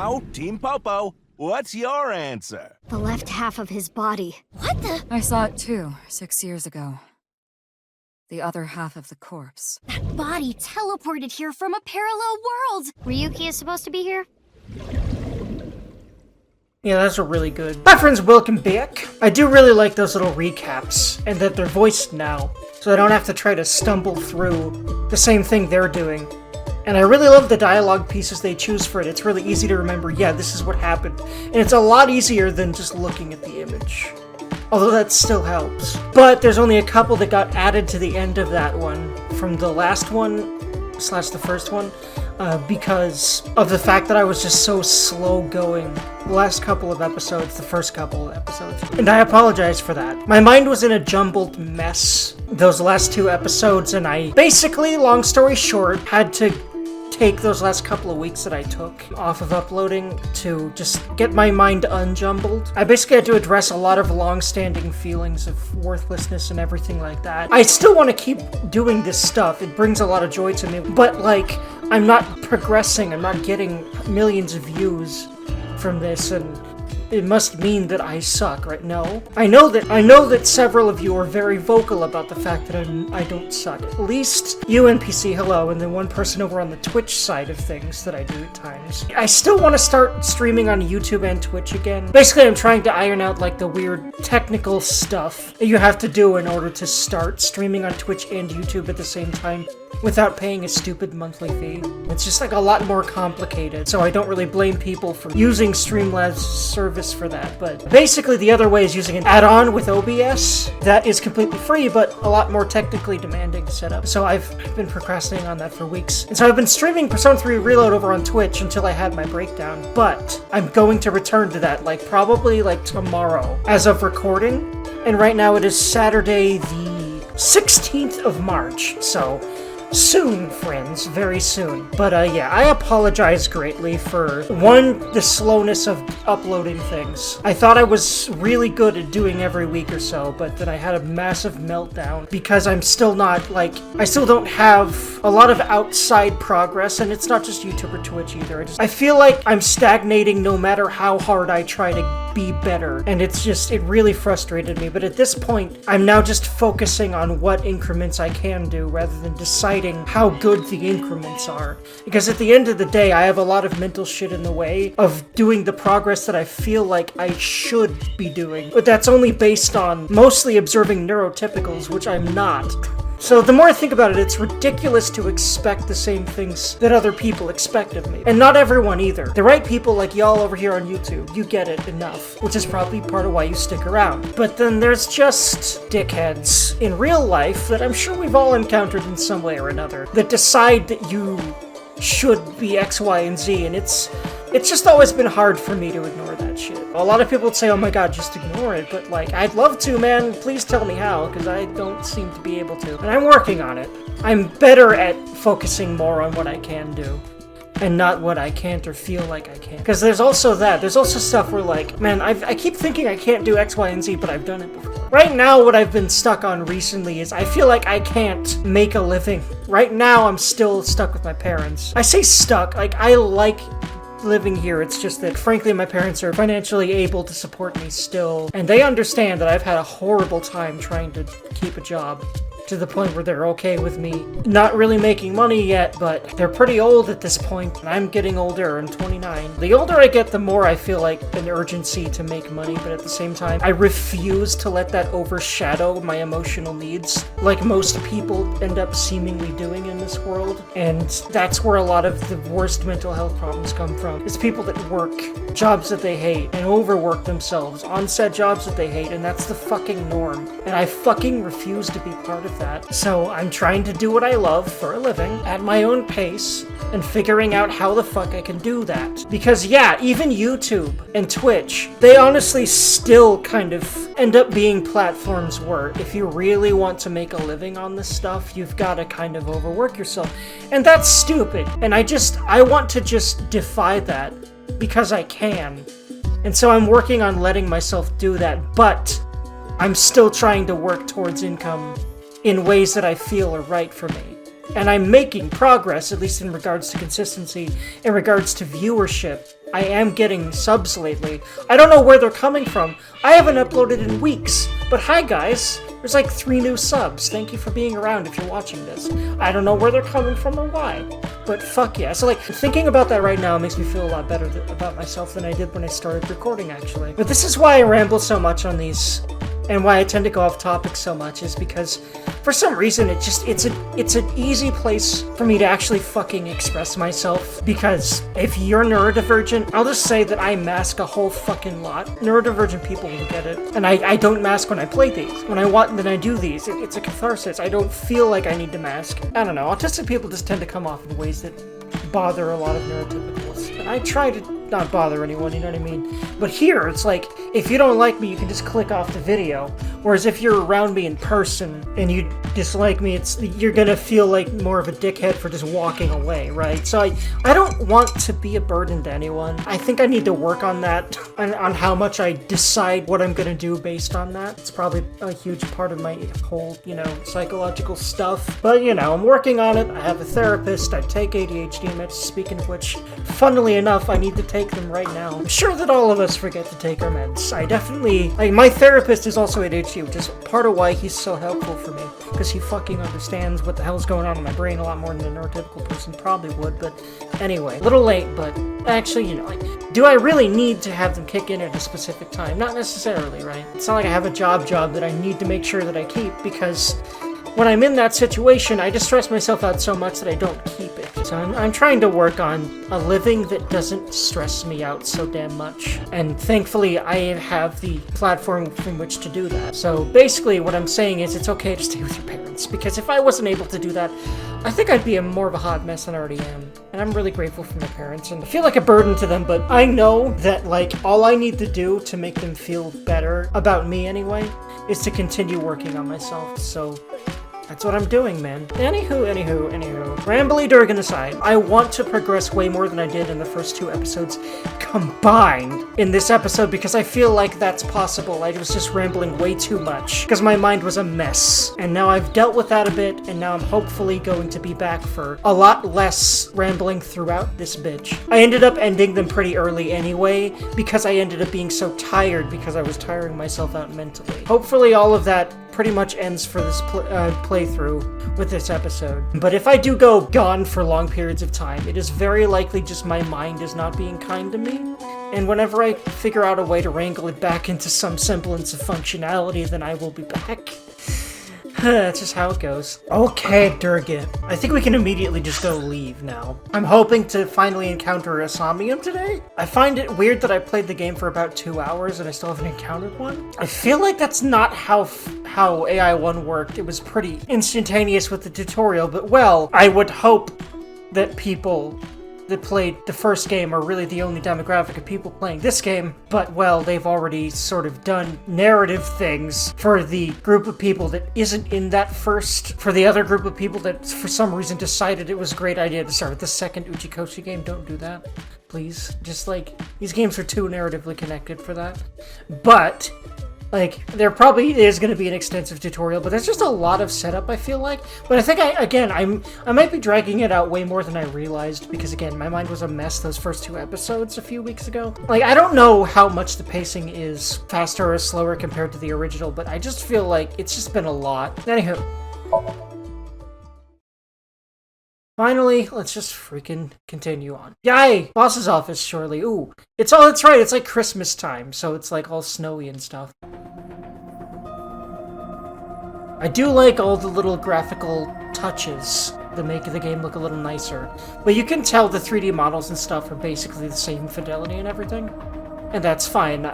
Now, Team Popo, what's your answer? The left half of his body. What the? I saw it too, 6 years ago. The other half of the corpse. That body teleported here from a parallel world! Ryuji is supposed to be here? Yeah, those are really good. Hi friends, welcome back. I do really like those little recaps, and that they're voiced now, so I don't have to try to stumble through the same thing they're doing. And I really love the dialogue pieces they choose for it. It's really easy to remember, yeah, this is what happened. And it's a lot easier than just looking at the image. Although that still helps. But there's only a couple that got added to the end of that one, from the last one, / the first one, because of the fact that I was just so slow going the last couple of episodes, the first couple of episodes. And I apologize for that. My mind was in a jumbled mess those last 2 episodes, and I basically, long story short, had to take those last couple of weeks that I took off of uploading to just get my mind unjumbled. I basically had to address a lot of long-standing feelings of worthlessness and everything like that. I still want to keep doing this stuff. It brings a lot of joy to me, but like, I'm not progressing. I'm not getting millions of views from this, and it must mean that I suck, right? No. I know that several of you are very vocal about the fact that I don't suck. At least you, NPC, hello, and then one person over on the Twitch side of things that I do at times. I still want to start streaming on YouTube and Twitch again. Basically, I'm trying to iron out, like, the weird technical stuff that you have to do in order to start streaming on Twitch and YouTube at the same time without paying a stupid monthly fee. It's just, like, a lot more complicated, so I don't really blame people for using Streamlabs' service for that. But basically, the other way is using an add-on with OBS that is completely free, but a lot more technically demanding to set up. So I've been procrastinating on that for weeks. And so I've been streaming Persona 3 Reload over on Twitch until I had my breakdown, but I'm going to return to that, like, probably, like, tomorrow as of recording. And right now it is Saturday the 16th of March, so soon, friends, very soon. But yeah, I apologize greatly for, one, the slowness of uploading things. I thought I was really good at doing every week or so, but then I had a massive meltdown because I'm still not, like, I still don't have a lot of outside progress, and it's not just YouTube or Twitch either. I feel like I'm stagnating no matter how hard I try to be better, and it's just, it really frustrated me. But at this point, I'm now just focusing on what increments I can do rather than deciding how good the increments are. Because at the end of the day, I have a lot of mental shit in the way of doing the progress that I feel like I should be doing. But that's only based on mostly observing neurotypicals, which I'm not. So the more I think about it, it's ridiculous to expect the same things that other people expect of me. And not everyone either. The right people like y'all over here on YouTube, you get it enough, which is probably part of why you stick around. But then there's just dickheads in real life that I'm sure we've all encountered in some way or another that decide that you should be X, Y, and Z, and it's just always been hard for me to ignore that shit. A lot of people would say, oh my god, just ignore it, but like, I'd love to, man. Please tell me how, because I don't seem to be able to. And I'm working on it. I'm better at focusing more on what I can do, and not what I can't or feel like I can. Because there's also that. There's also stuff where, like, man, I keep thinking I can't do X, Y, and Z, but I've done it before. Right now, what I've been stuck on recently is I feel like I can't make a living. Right now, I'm still stuck with my parents. I say stuck, like, I like living here. It's just that, frankly, my parents are financially able to support me still, and they understand that I've had a horrible time trying to keep a job, to the point where they're okay with me not really making money yet, but they're pretty old at this point, and I'm getting older. I'm 29. The older I get, the more I feel like an urgency to make money, but at the same time, I refuse to let that overshadow my emotional needs, like most people end up seemingly doing in this world. And that's where a lot of the worst mental health problems come from. It's people that work jobs that they hate and overwork themselves on said jobs that they hate, and that's the fucking norm. And I fucking refuse to be part of that. So I'm trying to do what I love for a living at my own pace and figuring out how the fuck I can do that. Because yeah, even YouTube and Twitch, they honestly still kind of end up being platforms where if you really want to make a living on this stuff, you've got to kind of overwork yourself. And that's stupid. And I want to just defy that because I can. And so I'm working on letting myself do that, but I'm still trying to work towards income in ways that I feel are right for me. and I'm making progress, at least in regards to consistency, in regards to viewership. I am getting subs lately. I don't know where they're coming from. I haven't uploaded in weeks, but hi guys, there's like 3 new subs. Thank you for being around if you're watching this. I don't know where they're coming from or why, but fuck yeah. So like, thinking about that right now makes me feel a lot better about myself than I did when I started recording, actually. But this is why I ramble so much on these, and why I tend to go off topic so much, is because for some reason it's an easy place for me to actually fucking express myself. Because if you're neurodivergent, I'll just say that I mask a whole fucking lot. Neurodivergent people will get it. And I don't mask when I play these. When I do these, it's a catharsis. I don't feel like I need to mask. I don't know, autistic people just tend to come off in ways that bother a lot of neurotypicals. And I try to not bother anyone, you know what I mean? But here, it's like, if you don't like me, you can just click off the video. Whereas if you're around me in person and you dislike me, you're gonna feel like more of a dickhead for just walking away, right? So I don't want to be a burden to anyone. I think I need to work on that, on how much I decide what I'm gonna do based on that. It's probably a huge part of my whole, psychological stuff. But, I'm working on it. I have a therapist. I take ADHD meds. Speaking of which, funnily enough, I need to take them right now. I'm sure that all of us forget to take our meds. I definitely, my therapist is also ADHD, which is part of why he's so helpful for me, because he fucking understands what the hell's going on in my brain a lot more than a neurotypical person probably would. But anyway, a little late, but actually, do I really need to have them kick in at a specific time? Not necessarily, right? It's not like I have a job that I need to make sure that I keep, because when I'm in that situation, I just stress myself out so much that I don't keep it. So I'm trying to work on a living that doesn't stress me out so damn much. And thankfully, I have the platform from which to do that. So basically, what I'm saying is it's okay to stay with your parents. Because if I wasn't able to do that, I think I'd be more of a hot mess than I already am. And I'm really grateful for my parents. And I feel like a burden to them, but I know that, all I need to do to make them feel better, about me anyway, is to continue working on myself. So that's what I'm doing, man. Anywho. Rambly Durgan aside, I want to progress way more than I did in the first 2 episodes combined in this episode, because I feel like that's possible. I was just rambling way too much, because my mind was a mess. And now I've dealt with that a bit, and now I'm hopefully going to be back for a lot less rambling throughout this bitch. I ended up ending them pretty early anyway, because I ended up being so tired, because I was tiring myself out mentally. Hopefully all of that pretty much ends for this playthrough with this episode. But if I do go gone for long periods of time, it is very likely just my mind is not being kind to me. And whenever I figure out a way to wrangle it back into some semblance of functionality, then I will be back. That's just how it goes. Okay, Dergy. I think we can immediately just go leave now. I'm hoping to finally encounter a Somnium today. I find it weird that I played the game for about 2 hours and I still haven't encountered one. I feel like that's not how AI1 worked. It was pretty instantaneous with the tutorial, but well, I would hope that people that played the first game are really the only demographic of people playing this game, but well, they've already sort of done narrative things for the group of people that isn't in that first, for the other group of people that for some reason decided it was a great idea to start with the second Uchikoshi game. Don't do that, please. Just these games are too narratively connected for that. But there probably is going to be an extensive tutorial, but there's just a lot of setup, I feel like. But I think, I might be dragging it out way more than I realized, because, again, my mind was a mess those first 2 episodes a few weeks ago. I don't know how much the pacing is faster or slower compared to the original, but I just feel like it's just been a lot. Anywho. Finally, let's just freaking continue on. Yay! Boss's office, surely. Ooh. That's right, it's like Christmas time, so it's all snowy and stuff. I do like all the little graphical touches that make the game look a little nicer. But you can tell the 3D models and stuff are basically the same fidelity and everything. And that's fine.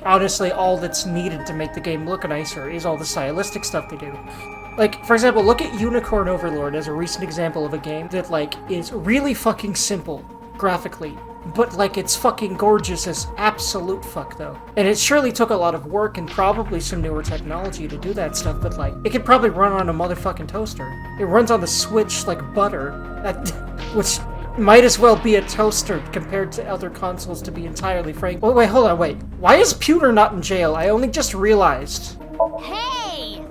Honestly, all that's needed to make the game look nicer is all the stylistic stuff they do. For example, look at Unicorn Overlord as a recent example of a game that, is really fucking simple, graphically. But, it's fucking gorgeous as absolute fuck, though. And it surely took a lot of work and probably some newer technology to do that stuff, but, it could probably run on a motherfucking toaster. It runs on the Switch like butter, which might as well be a toaster compared to other consoles, to be entirely frank. Wait, hold on, wait. Why is Pewter not in jail? I only just realized. Hey!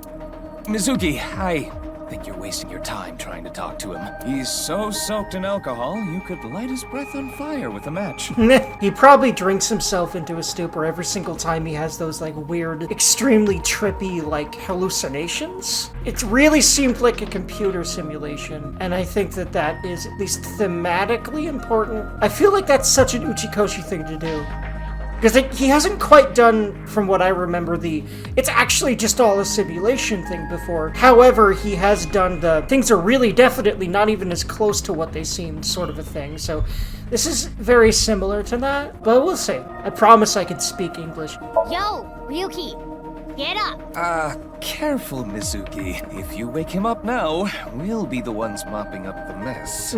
Mizuki, hi. think you're wasting your time trying to talk to him. He's so soaked in alcohol, you could light his breath on fire with a match. He probably drinks himself into a stupor every single time he has those, like, weird, extremely trippy, like, hallucinations. It really seemed like a computer simulation, and I think that that is at least thematically important. I feel like that's such an Uchikoshi thing to do. Because he hasn't quite done, from what I remember, it's actually just all a simulation thing before. However, he has done the things are really definitely not even as close to what they seemed sort of a thing. So this is very similar to that, but we'll see. I promise I can speak English. Yo, Ryuki, get up. Careful, Mizuki. If you wake him up now, we'll be the ones mopping up the mess.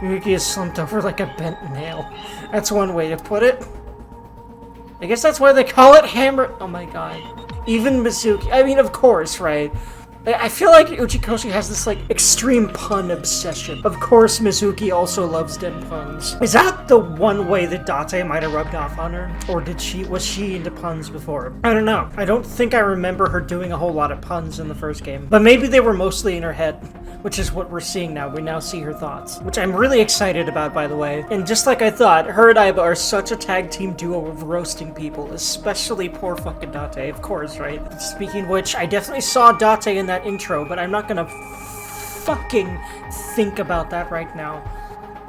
Ryuki is slumped over like a bent nail. That's one way to put it. I guess that's why they call it hammer. Oh my god. Even Mizuki. I mean, of course, right? I feel like Uchikoshi has this, like, extreme pun obsession. Of course, Mizuki also loves dead puns. Is that the one way that Date might have rubbed off on her? Or was she into puns before? I don't know. I don't think I remember her doing a whole lot of puns in the first game. But maybe they were mostly in her head, which is what we're seeing now. We now see her thoughts, which I'm really excited about, by the way. And just like I thought, her and Aiba are such a tag team duo of roasting people, especially poor fucking Date, of course, right? Speaking of which, I definitely saw Date in that intro, but I'm not gonna fucking think about that right now.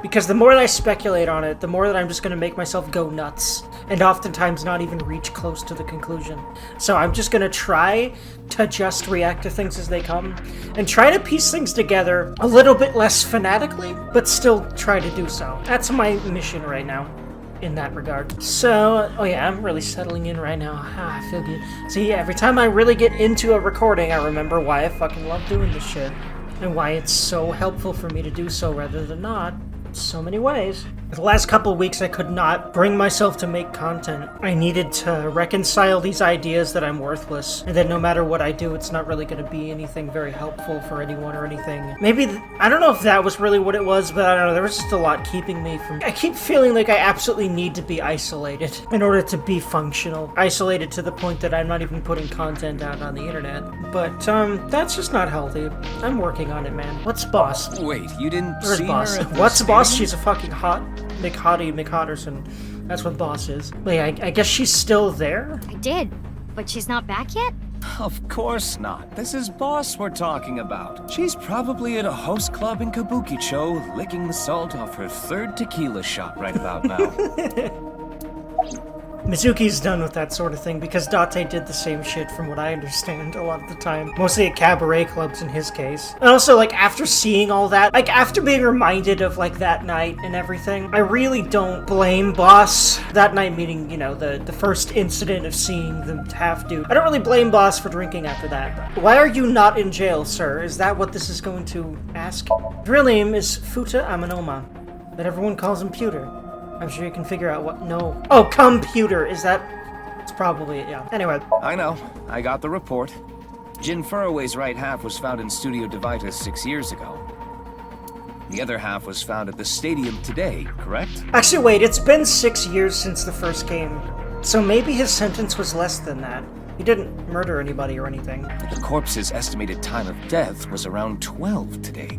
Because the more that I speculate on it, the more that I'm just gonna make myself go nuts, and oftentimes not even reach close to the conclusion. So I'm just gonna try to just react to things as they come, and try to piece things together a little bit less fanatically, but still try to do so. That's my mission right now, in that regard. So, oh yeah, I'm really settling in right now. I feel good. See, every time I really get into a recording, I remember why I fucking love doing this shit, and why it's so helpful for me to do so rather than not. So many ways. The last couple of weeks I could not bring myself to make content. I needed to reconcile these ideas that I'm worthless, and that no matter what I do, it's not really going to be anything very helpful for anyone or anything. Maybe, I don't know if that was really what it was, but I don't know, there was just a lot keeping me from... I keep feeling like I absolutely need to be isolated in order to be functional. Isolated to the point that I'm not even putting content out on the internet. But, that's just not healthy. I'm working on it, man. What's Boss? Wait, you didn't Where's see Boss? her at the What's Boss? stadium? She's a fucking hot McHotterson. That's what Boss is. Wait, I guess she's still there? I did, but she's not back yet? Of course not. This is Boss we're talking about. She's probably at a host club in Kabukicho, licking the salt off her third tequila shot right about now. Mizuki's done with that sort of thing because Date did the same shit from what I understand a lot of the time. Mostly at cabaret clubs in his case. And also, like, after seeing all that, like, after being reminded of, like, that night and everything, I really don't blame Boss. That night meaning, you know, the first incident of seeing the half-dude. I don't really blame Boss for drinking after that. Why are you not in jail, sir? Is that what this is going to ask? His real name is Futa Amanoma, but everyone calls him Pewter. I'm sure you can figure out what... No. Oh, computer! Is that... It's probably it, yeah. Anyway. I know. I got the report. Jin Furroway's right half was found in Studio THIICC 6 years ago. The other half was found at the stadium today, correct? Actually, wait, it's been 6 years since the first game. So maybe his sentence was less than that. He didn't murder anybody or anything. The corpse's estimated time of death was around 12 today.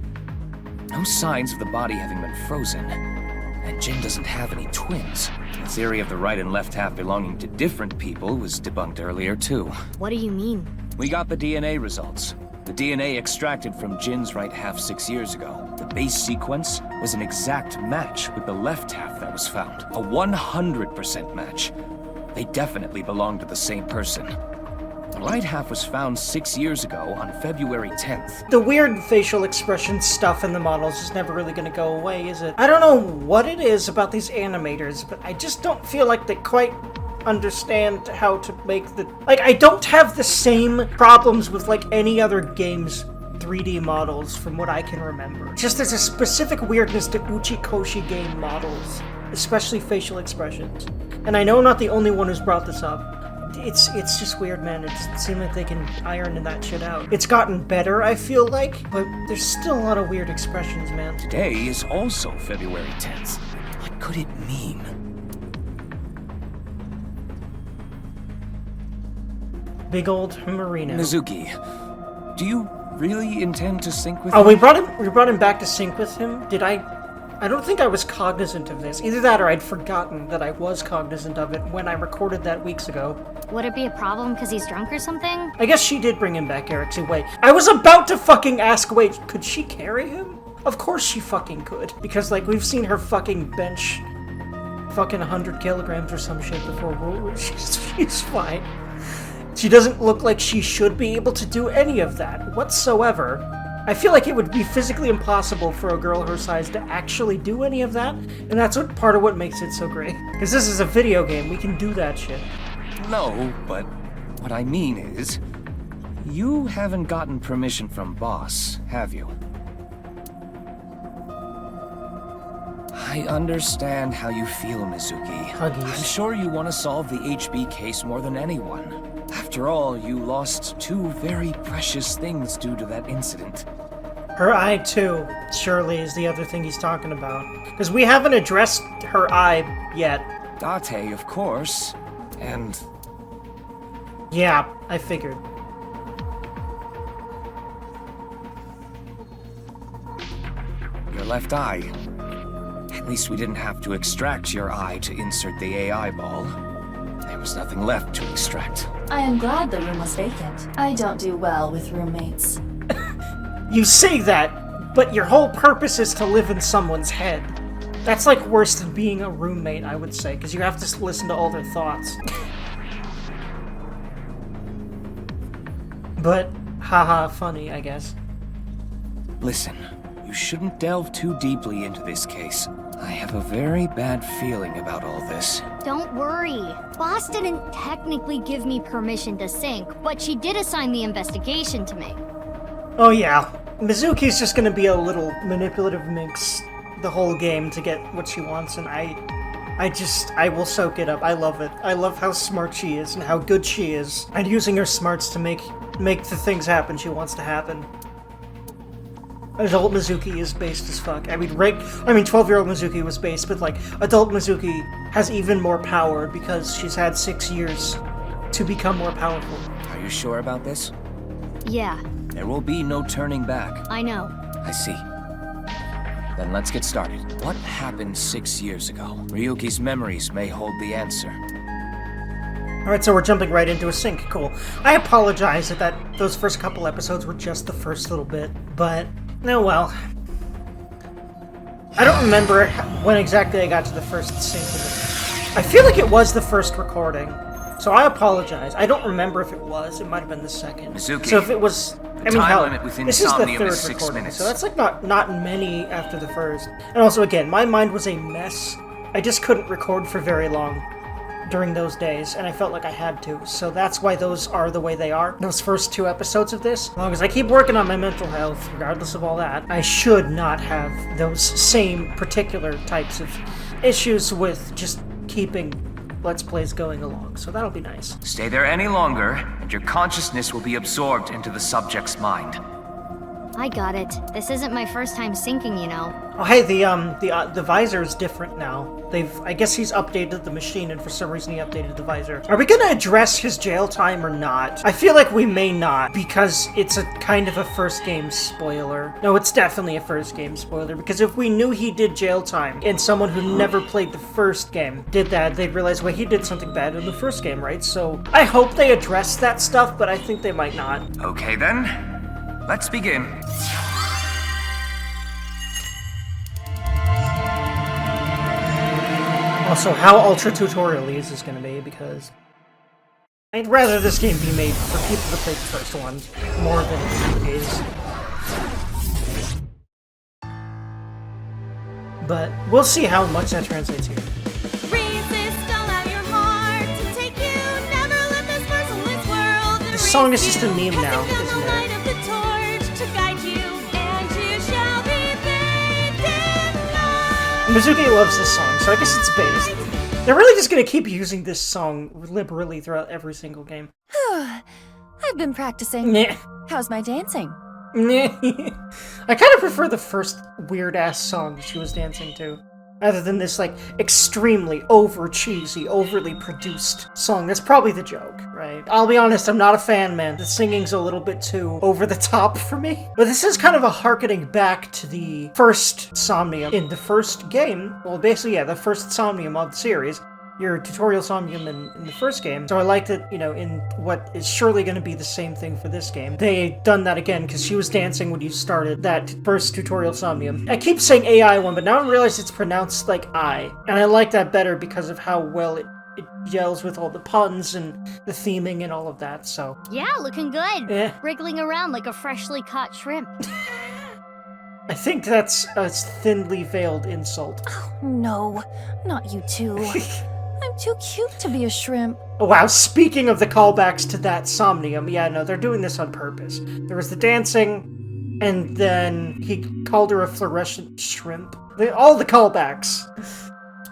No signs of the body having been frozen. And Jin doesn't have any twins. The theory of the right and left half belonging to different people was debunked earlier, too. What do you mean? We got the DNA results. The DNA extracted from Jin's right half 6 years ago. The base sequence was an exact match with the left half that was found. A 100% match. They definitely belong to the same person. The right half was found 6 years ago on February 10th. The weird facial expression stuff in the models is never really gonna go away, is it? I don't know what it is about these animators, but I just don't feel like they quite understand how to make the... Like, I don't have the same problems with, like, any other game's 3D models from what I can remember. Just there's a specific weirdness to Uchikoshi game models, especially facial expressions. And I know I'm not the only one who's brought this up. It's just weird, man. It seems like they can iron that shit out. It's gotten better, I feel like, but there's still a lot of weird expressions, man. Today is also February 10th. What could it mean? Big old Marino. Mizuki, do you really intend to sync with Oh, him? we brought him back to sync with him? Did I don't think I was cognizant of this. Either that or I'd forgotten that I was cognizant of it when I recorded that weeks ago. Would it be a problem because he's drunk or something? I guess she did bring him back, Eric. So wait, I was about to fucking ask, wait, could she carry him? Of course she fucking could. Because, like, we've seen her fucking bench fucking 100 kilograms or some shit before. She's fine. She doesn't look like she should be able to do any of that whatsoever. I feel like it would be physically impossible for a girl her size to actually do any of that, and that's part of what makes it so great. Because this is a video game, we can do that shit. No, but what I mean is, you haven't gotten permission from Boss, have you? I understand how you feel, Mizuki. Huggies. I'm sure you want to solve the HB case more than anyone. After all, you lost two very precious things due to that incident. Her eye, too, surely is the other thing he's talking about. Because we haven't addressed her eye yet. Date, of course, and... Yeah, I figured. your left eye. At least we didn't have to extract your eye to insert the AI ball. There was nothing left to extract. I am glad the room was vacant. I don't do well with roommates. You say that, but your whole purpose is to live in someone's head. That's like worse than being a roommate, I would say, because you have to listen to all their thoughts. But, haha, funny, I guess. Listen, you shouldn't delve too deeply into this case. I have a very bad feeling about all this. Don't worry. Boss didn't technically give me permission to sync, but she did assign the investigation to me. Oh yeah, Mizuki's just gonna be a little manipulative minx the whole game to get what she wants, and I will soak it up. I love it. I love how smart she is and how good she is, and using her smarts to make the things happen she wants to happen. Adult Mizuki is based as fuck. I mean, 12-year-old Mizuki was based, but like, adult Mizuki has even more power because she's had 6 years to become more powerful. Are you sure about this? Yeah, There will be no turning back. I know. I see. Then let's get started. What happened 6 years ago? Ryuki's memories may hold the answer. Alright, so we're jumping right into a sync. Cool. I apologize that those first couple episodes were just the first little bit, but, oh well. I don't remember when exactly I got to the first sync of it. I feel like it was the first recording, so I apologize. I don't remember if it was. It might have been the second. Mizuki, so if it was... I mean, time hell, limit with this is the insomnium third is 6 recording, minutes. so that's like not many after the first. And also, again, my mind was a mess. I just couldn't record for very long during those days, and I felt like I had to, so that's why those are the way they are. Those first 2 episodes of this, as long as I keep working on my mental health, regardless of all that, I should not have those same particular types of issues with just keeping Let's Plays going along, so that'll be nice. Stay there any longer, and your consciousness will be absorbed into the subject's mind. I got it. This isn't my first time syncing, you know. Oh hey, the visor is different now. I guess he's updated the machine, and for some reason he updated the visor. Are we gonna address his jail time or not? I feel like we may not, because it's a kind of a first game spoiler. No, it's definitely a first game spoiler, because if we knew he did jail time, and someone who never played the first game did that, they'd realize, well, he did something bad in the first game, right? So, I hope they address that stuff, but I think they might not. Okay then, let's begin. Also, how ultra-tutorial-y is this gonna be, because I'd rather this game be made for people to play the first one, more than it is. But we'll see how much that translates here. This song is just a meme now, isn't it? Mizuki loves this song, so I guess it's based. They're really just gonna keep using this song liberally throughout every single game. I've been practicing. Nah. How's my dancing? Nah. I kind of prefer the first weird-ass song she was dancing to. Other than this, like, extremely over-cheesy, overly produced song. That's probably the joke, right? I'll be honest, I'm not a fan, man. The singing's a little bit too over-the-top for me. But this is kind of a harkening back to the first Somnium in the first game. Well, basically, yeah, the first Somnium of the series. Your tutorial Somnium in the first game. So I like that, you know, in what is surely going to be the same thing for this game, they done that again, because she was dancing when you started that first tutorial Somnium. I keep saying AI one, but now I realize it's pronounced like I. And I like that better because of how well it gels with all the puns and the theming and all of that, so. Yeah, looking good. Wriggling around like a freshly caught shrimp. I think that's a thinly veiled insult. Oh, no. Not you two. I'm too cute to be a shrimp. Oh, wow, speaking of the callbacks to that Somnium, yeah, no, they're doing this on purpose. There was the dancing, and then he called her a fluorescent shrimp. All the callbacks.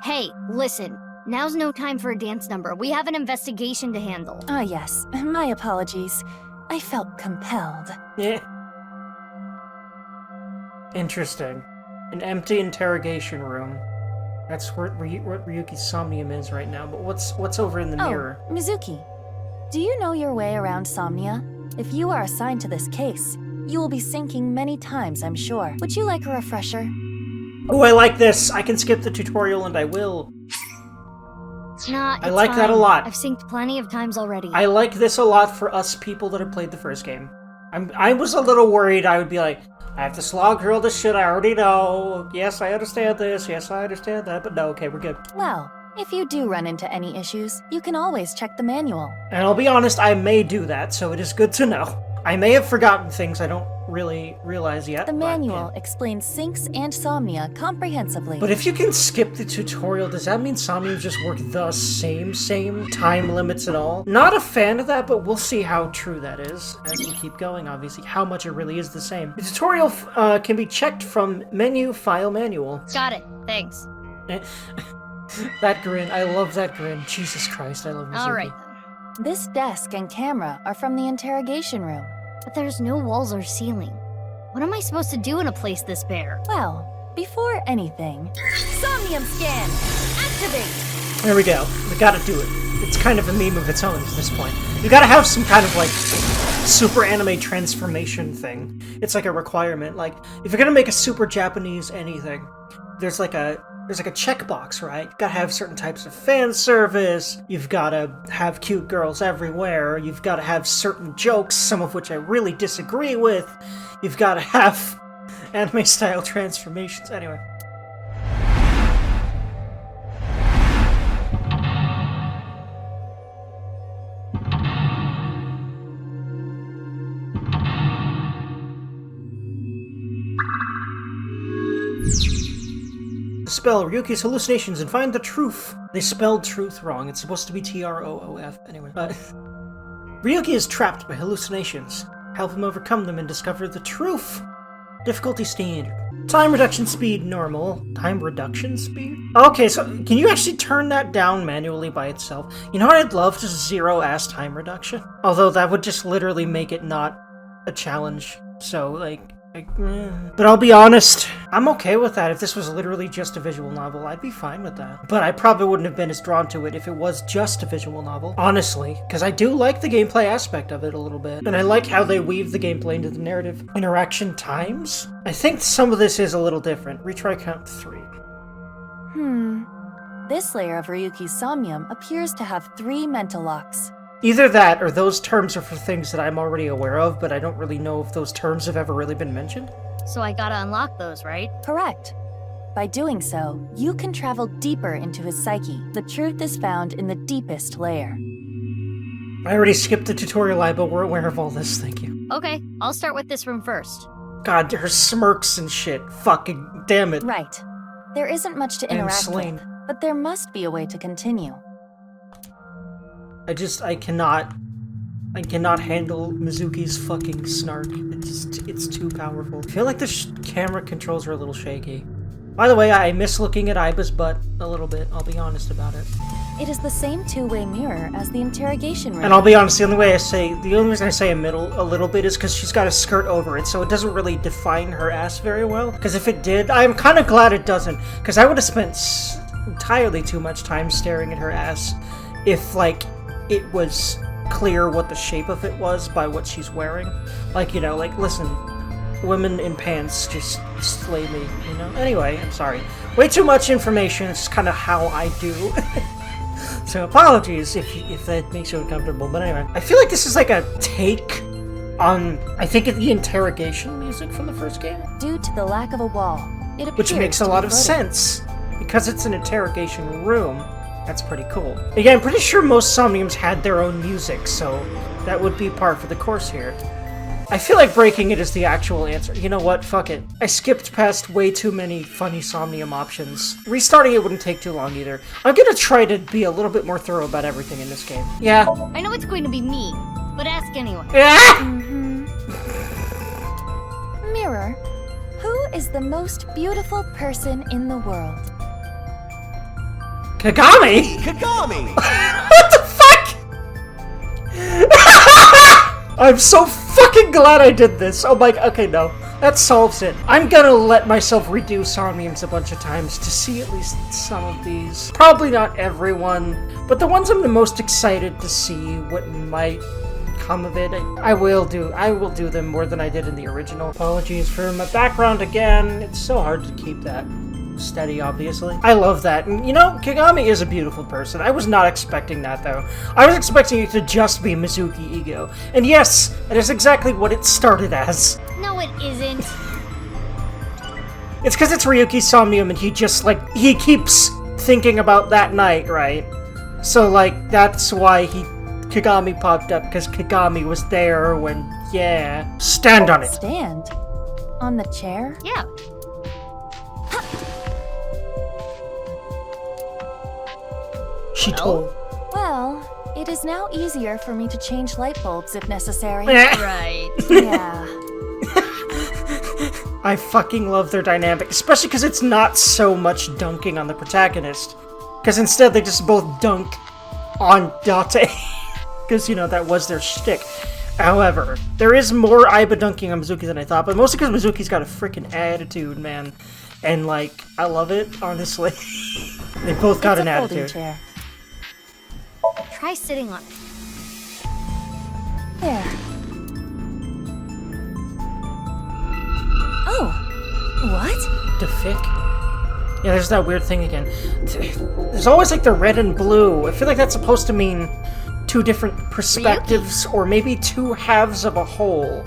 Hey, listen. Now's no time for a dance number. We have an investigation to handle. Ah, yes. My apologies. I felt compelled. Yeah. Interesting. An empty interrogation room. That's what Ryuki's Somnium is right now, but what's over in the mirror? Mizuki, do you know your way around Somnia? If you are assigned to this case, you will be sinking many times, I'm sure. Would you like a refresher? Oh, I like this! I can skip the tutorial and I will. Nah, it's I like fine. that a lot. I've synced plenty of times already. I like this a lot for us people that have played the first game. I was a little worried I would be like, I have to slog through all this shit I already know. Yes, I understand this. Yes, I understand that. But no, okay, we're good. Well, if you do run into any issues, you can always check the manual. And I'll be honest, I may do that, so it is good to know. I may have forgotten things I don't really realize yet. The manual explains syncs and Somnia comprehensively. But if you can skip the tutorial, does that mean Somnia just work the same time limits and all? Not a fan of that, but we'll see how true that is as we keep going, obviously, how much it really is the same. The tutorial can be checked from menu, file, manual. Got it. Thanks. That grin, I love that grin. Jesus Christ, I love Mizuki. Alright. This desk and camera are from the interrogation room. But there's no walls or ceiling. What am I supposed to do in a place this bare? Well, before anything, Somnium scan! Activate! There we go. We gotta do it. It's kind of a meme of its own at this point. You gotta have some kind of, like, super anime transformation thing. It's like a requirement. Like, if you're gonna make a super Japanese anything, there's like a checkbox, right? You've gotta have certain types of fan service, you've gotta have cute girls everywhere, you've gotta have certain jokes, some of which I really disagree with, you've gotta have anime-style transformations, anyway. Spell Ryuki's hallucinations and find the truth. They spelled truth wrong. It's supposed to be T-R-O-O-F. Anyway. Ryuki is trapped by hallucinations. Help him overcome them and discover the truth. Difficulty standard. Time reduction speed normal. Time reduction speed? Okay, so can you actually turn that down manually by itself? You know what I'd love? Just zero-ass time reduction. Although that would just literally make it not a challenge. So, like... But I'll be honest, I'm okay with that. If this was literally just a visual novel, I'd be fine with that. But I probably wouldn't have been as drawn to it if it was just a visual novel, honestly, because I do like the gameplay aspect of it a little bit, and I like how they weave the gameplay into the narrative. Interaction times? I think some of this is a little different. Retry count 3. This layer of Ryuki's Somnium appears to have 3 mental locks. Either that, or those terms are for things that I'm already aware of, but I don't really know if those terms have ever really been mentioned. So I gotta unlock those, right? Correct. By doing so, you can travel deeper into his psyche. The truth is found in the deepest layer. I already skipped the tutorial, but we're aware of all this, thank you. Okay, I'll start with this room first. God, her smirks and shit. Fucking damn it. Right. There isn't much to interact with, but there must be a way to continue. I cannot handle Mizuki's fucking snark. It's too powerful. I feel like the camera controls are a little shaky. By the way, I miss looking at Aiba's butt a little bit, I'll be honest about it. It is the same two-way mirror as the interrogation room. And I'll be honest, the only reason I say a little bit is because she's got a skirt over it, so it doesn't really define her ass very well. Because if it did, I'm kind of glad it doesn't, because I would have spent entirely too much time staring at her ass if, like, it was clear what the shape of it was by what she's wearing. Like, you know, like, listen, women in pants just slay me, you know? Anyway, I'm sorry. Way too much information, it's kind of how I do. So apologies if that makes you uncomfortable, but anyway. I feel like this is like a take on, I think, the interrogation music from the first game. Due to the lack of a wall, it appears Which makes a lot of sense, because it's an interrogation room. That's pretty cool. Again, I'm pretty sure most Somniums had their own music, so that would be par for the course here. I feel like breaking it is the actual answer. You know what? Fuck it. I skipped past way too many funny Somnium options. Restarting it wouldn't take too long either. I'm gonna try to be a little bit more thorough about everything in this game. Yeah. I know it's going to be me, but ask anyway. Mirror, who is the most beautiful person in the world? Kagami? Kagami! What the fuck? I'm so fucking glad I did this. Oh my, okay, no. That solves it. I'm gonna let myself redo Somniums a bunch of times to see at least some of these. Probably not everyone, but the ones I'm the most excited to see what might come of it. I will do them more than I did in the original. Apologies for my background again. It's so hard to keep that steady, obviously. I love that. And you know, Kagami is a beautiful person. I was not expecting that, though. I was expecting it to just be Mizuki Ego. And yes, that is exactly what it started as. No, it isn't. It's because it's Ryuki's Somnium and he just, like, he keeps thinking about that night, right? So, like, that's why Kagami popped up, because Kagami was there when, yeah. Stand on it. Stand? On the chair? Yeah. She told. Well, it is now easier for me to change light bulbs if necessary. Right. Yeah. I fucking love their dynamic, especially because it's not so much dunking on the protagonist. Because instead they just both dunk on Date. Because, you know, that was their shtick. However, there is more Aiba dunking on Mizuki than I thought, but mostly because Mizuki's got a freaking attitude, man. And, like, I love it, honestly. They both got an attitude. Chair. Try sitting on it. There. Oh, what? THIICC? Yeah, there's that weird thing again. There's always like the red and blue. I feel like that's supposed to mean two different perspectives, or maybe two halves of a whole.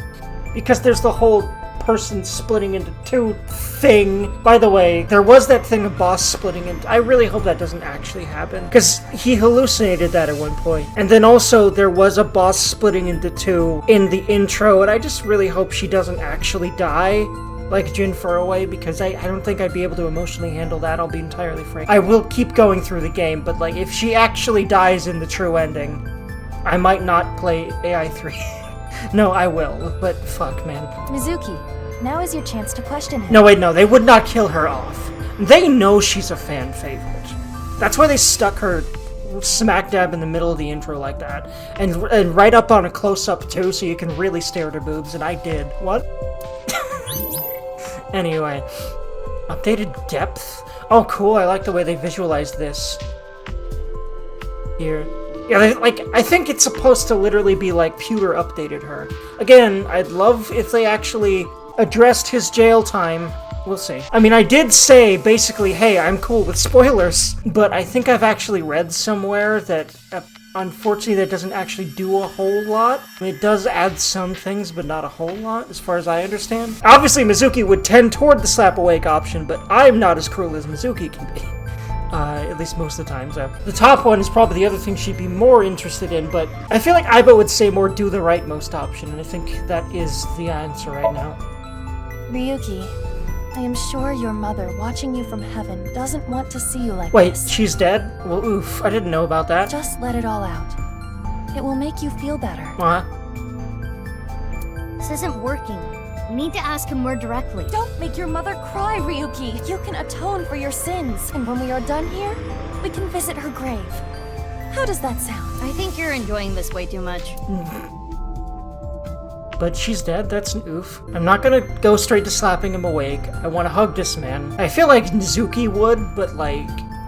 Because there's the whole person splitting into two thing. By the way, there was that thing of boss splitting into... I really hope that doesn't actually happen, because he hallucinated that at one point. And then also there was a boss splitting into two in the intro, and I just really hope she doesn't actually die like Jin Furaway, because I don't think I'd be able to emotionally handle that, I'll be entirely frank. I will keep going through the game, but like if she actually dies in the true ending, I might not play AI3. No, I will, but fuck, man. Mizuki, now is your chance to question him. No, wait, no, they would not kill her off. They know she's a fan favorite. That's why they stuck her smack dab in the middle of the intro like that. And right up on a close-up, too, so you can really stare at her boobs, and I did. What? Anyway. Updated depth? Oh, cool, I like the way they visualized this. Here. Yeah, I think it's supposed to literally be like Pewter updated her. Again, I'd love if they actually addressed his jail time. We'll see. I mean, I did say, basically, hey, I'm cool with spoilers, but I think I've actually read somewhere that, unfortunately, that doesn't actually do a whole lot. I mean, it does add some things, but not a whole lot, as far as I understand. Obviously, Mizuki would tend toward the slap awake option, but I'm not as cruel as Mizuki can be. At least most of the time, so. The top one is probably the other thing she'd be more interested in, but I feel like Aiba would say more do the right most option, and I think that is the answer right now. Ryuki, I am sure your mother, watching you from heaven, doesn't want to see you like Wait, this. she's dead? Well, oof, I didn't know about that. Just let it all out. It will make you feel better. What? This isn't working. We need to ask him more directly. Don't make your mother cry, Ryuki. You can atone for your sins. And when we are done here, we can visit her grave. How does that sound? I think you're enjoying this way too much. But she's dead, that's an oof. I'm not gonna go straight to slapping him awake. I want to hug this man. I feel like Nizuki would, but like...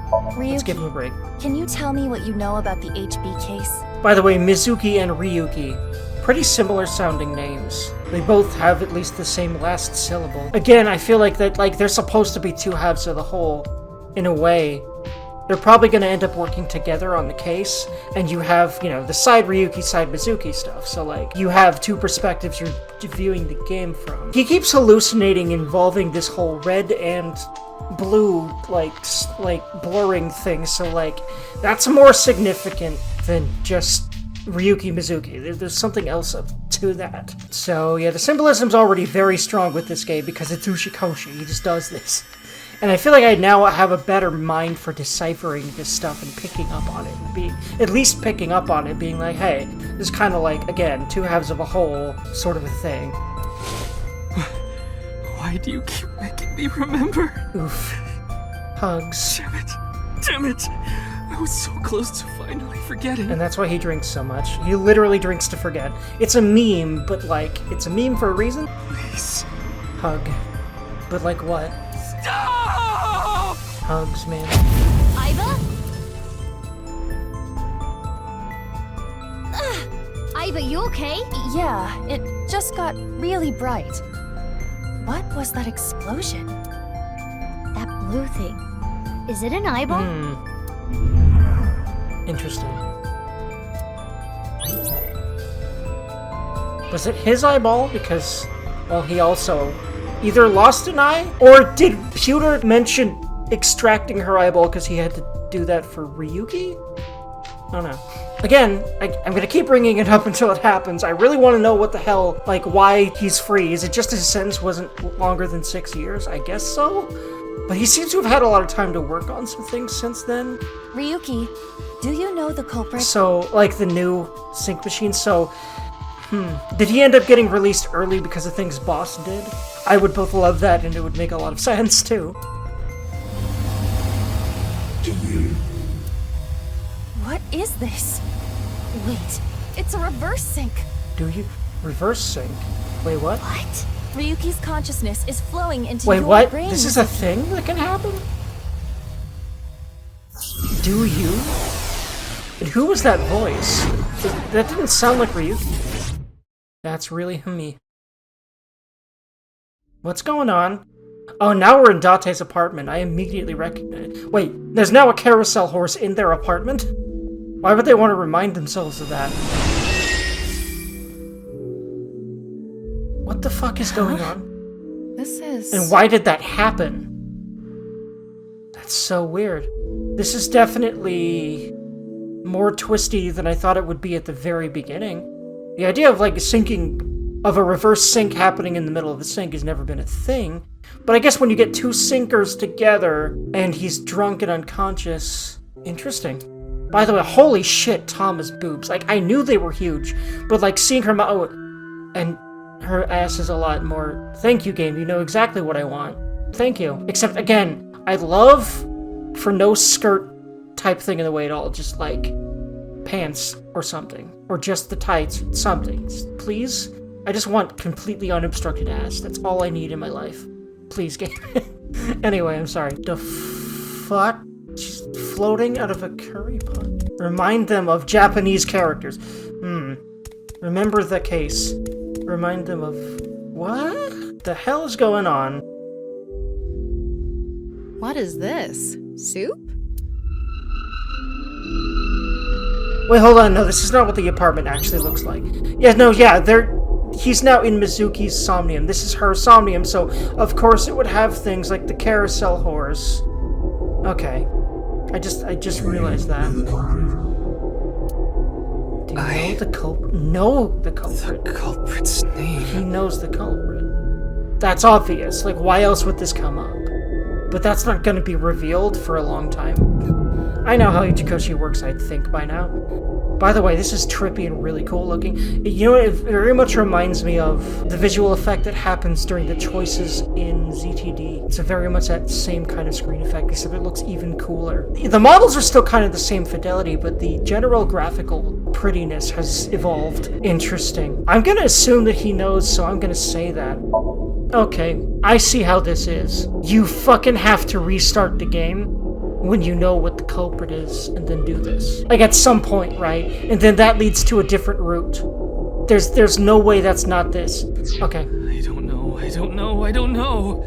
Ryuki, let's give him a break. can you tell me what you know about the HB case? By the way, Mizuki and Ryuki, pretty similar sounding names. They both have at least the same last syllable. Again, I feel like that they're supposed to be two halves of the whole, in a way. They're probably going to end up working together on the case, and you have, you know, the side Ryuki, side Mizuki stuff. So, like, you have two perspectives you're viewing the game from. He keeps hallucinating involving this whole red and blue, like blurring thing, so, like, that's more significant than just Ryuki Mizuki. There's something else up to that. So, yeah, the symbolism's already very strong with this game because it's Ushikoshi. He just does this. And I feel like I now have a better mind for deciphering this stuff and picking up on it. And at least picking up on it, being like, hey, this is kind of like, again, two halves of a whole sort of a thing. Why do you keep making me remember? Oof. Hugs. Damn it! I was so close to finally forgetting. And that's why he drinks so much. He literally drinks to forget. It's a meme, but like, it's a meme for a reason? Please. Hug. But like what? Stop! Hugs, man. Iva? Iva, you okay? Yeah, it just got really bright. What was that explosion? That blue thing. Is it an eyeball? Interesting. Was it his eyeball? Because, well, he also either lost an eye, or did Pewter mention extracting her eyeball because he had to do that for Ryuki? I don't know. Again, I'm gonna keep bringing it up until it happens. I really want to know what the hell, like, why he's free. Is it just his sentence wasn't longer than 6 years? I guess so. But he seems to have had a lot of time to work on some things since then. Ryuki, do you know the culprit? So, like the new sync machine, so... Did he end up getting released early because of things Boss did? I would both love that, and it would make a lot of sense, too. What is this? Wait, it's a reverse sync. Do you? Reverse sync? Wait, what? What? Ryuki's consciousness is flowing into Wait, your what? brain. This is a thing that can happen? Do you? And who was that voice? That didn't sound like Ryuki. That's really me. What's going on? Oh, now we're in Date's apartment. I immediately recognize. Wait, there's now a carousel horse in their apartment? Why would they want to remind themselves of that? What the fuck is going on? This is... And why did that happen? That's so weird. This is definitely more twisty than I thought it would be at the very beginning. The idea of, like, syncing, of a reverse sync happening in the middle of the sync has never been a thing. But I guess when you get two syncers together, and he's drunk and unconscious... Interesting. By the way, holy shit, Tama's boobs. Like, I knew they were huge, but, like, seeing her mouth... And her ass is a lot more... Thank you, game. You know exactly what I want. Thank you. Except, again, I'd love for no skirt type thing in the way at all. Just, like, pants or something. Or just the tights. Something. Please? I just want completely unobstructed ass. That's all I need in my life. Please, game. Anyway, I'm sorry. The fuck? She's floating out of a curry pot. Remind them of Japanese characters. Remember the case. Remind them of... What the hell is going on? What is this? Soup? Wait, hold on. No, this is not what the apartment actually looks like. Yeah, no, yeah, he's now in Mizuki's somnium. This is her somnium, so of course it would have things like the carousel horse. Okay. I just realized that. Do you know the culprit? Know the culprit. The culprit's name. He knows the culprit. That's obvious. Like, why else would this come up? But that's not going to be revealed for a long time. I know how Ichikoshi works, I think, by now. By the way, this is trippy and really cool looking. You know, it very much reminds me of the visual effect that happens during the choices in ZTD. It's very much that same kind of screen effect, except it looks even cooler. The models are still kind of the same fidelity, but the general graphical prettiness has evolved. Interesting. I'm gonna assume that he knows, so I'm gonna say that. Okay, I see how this is. You fucking have to restart the game when you know what the culprit is, and then do this. Like, at some point, right? And then that leads to a different route. There's no way that's not this. Okay. I don't know. I don't know.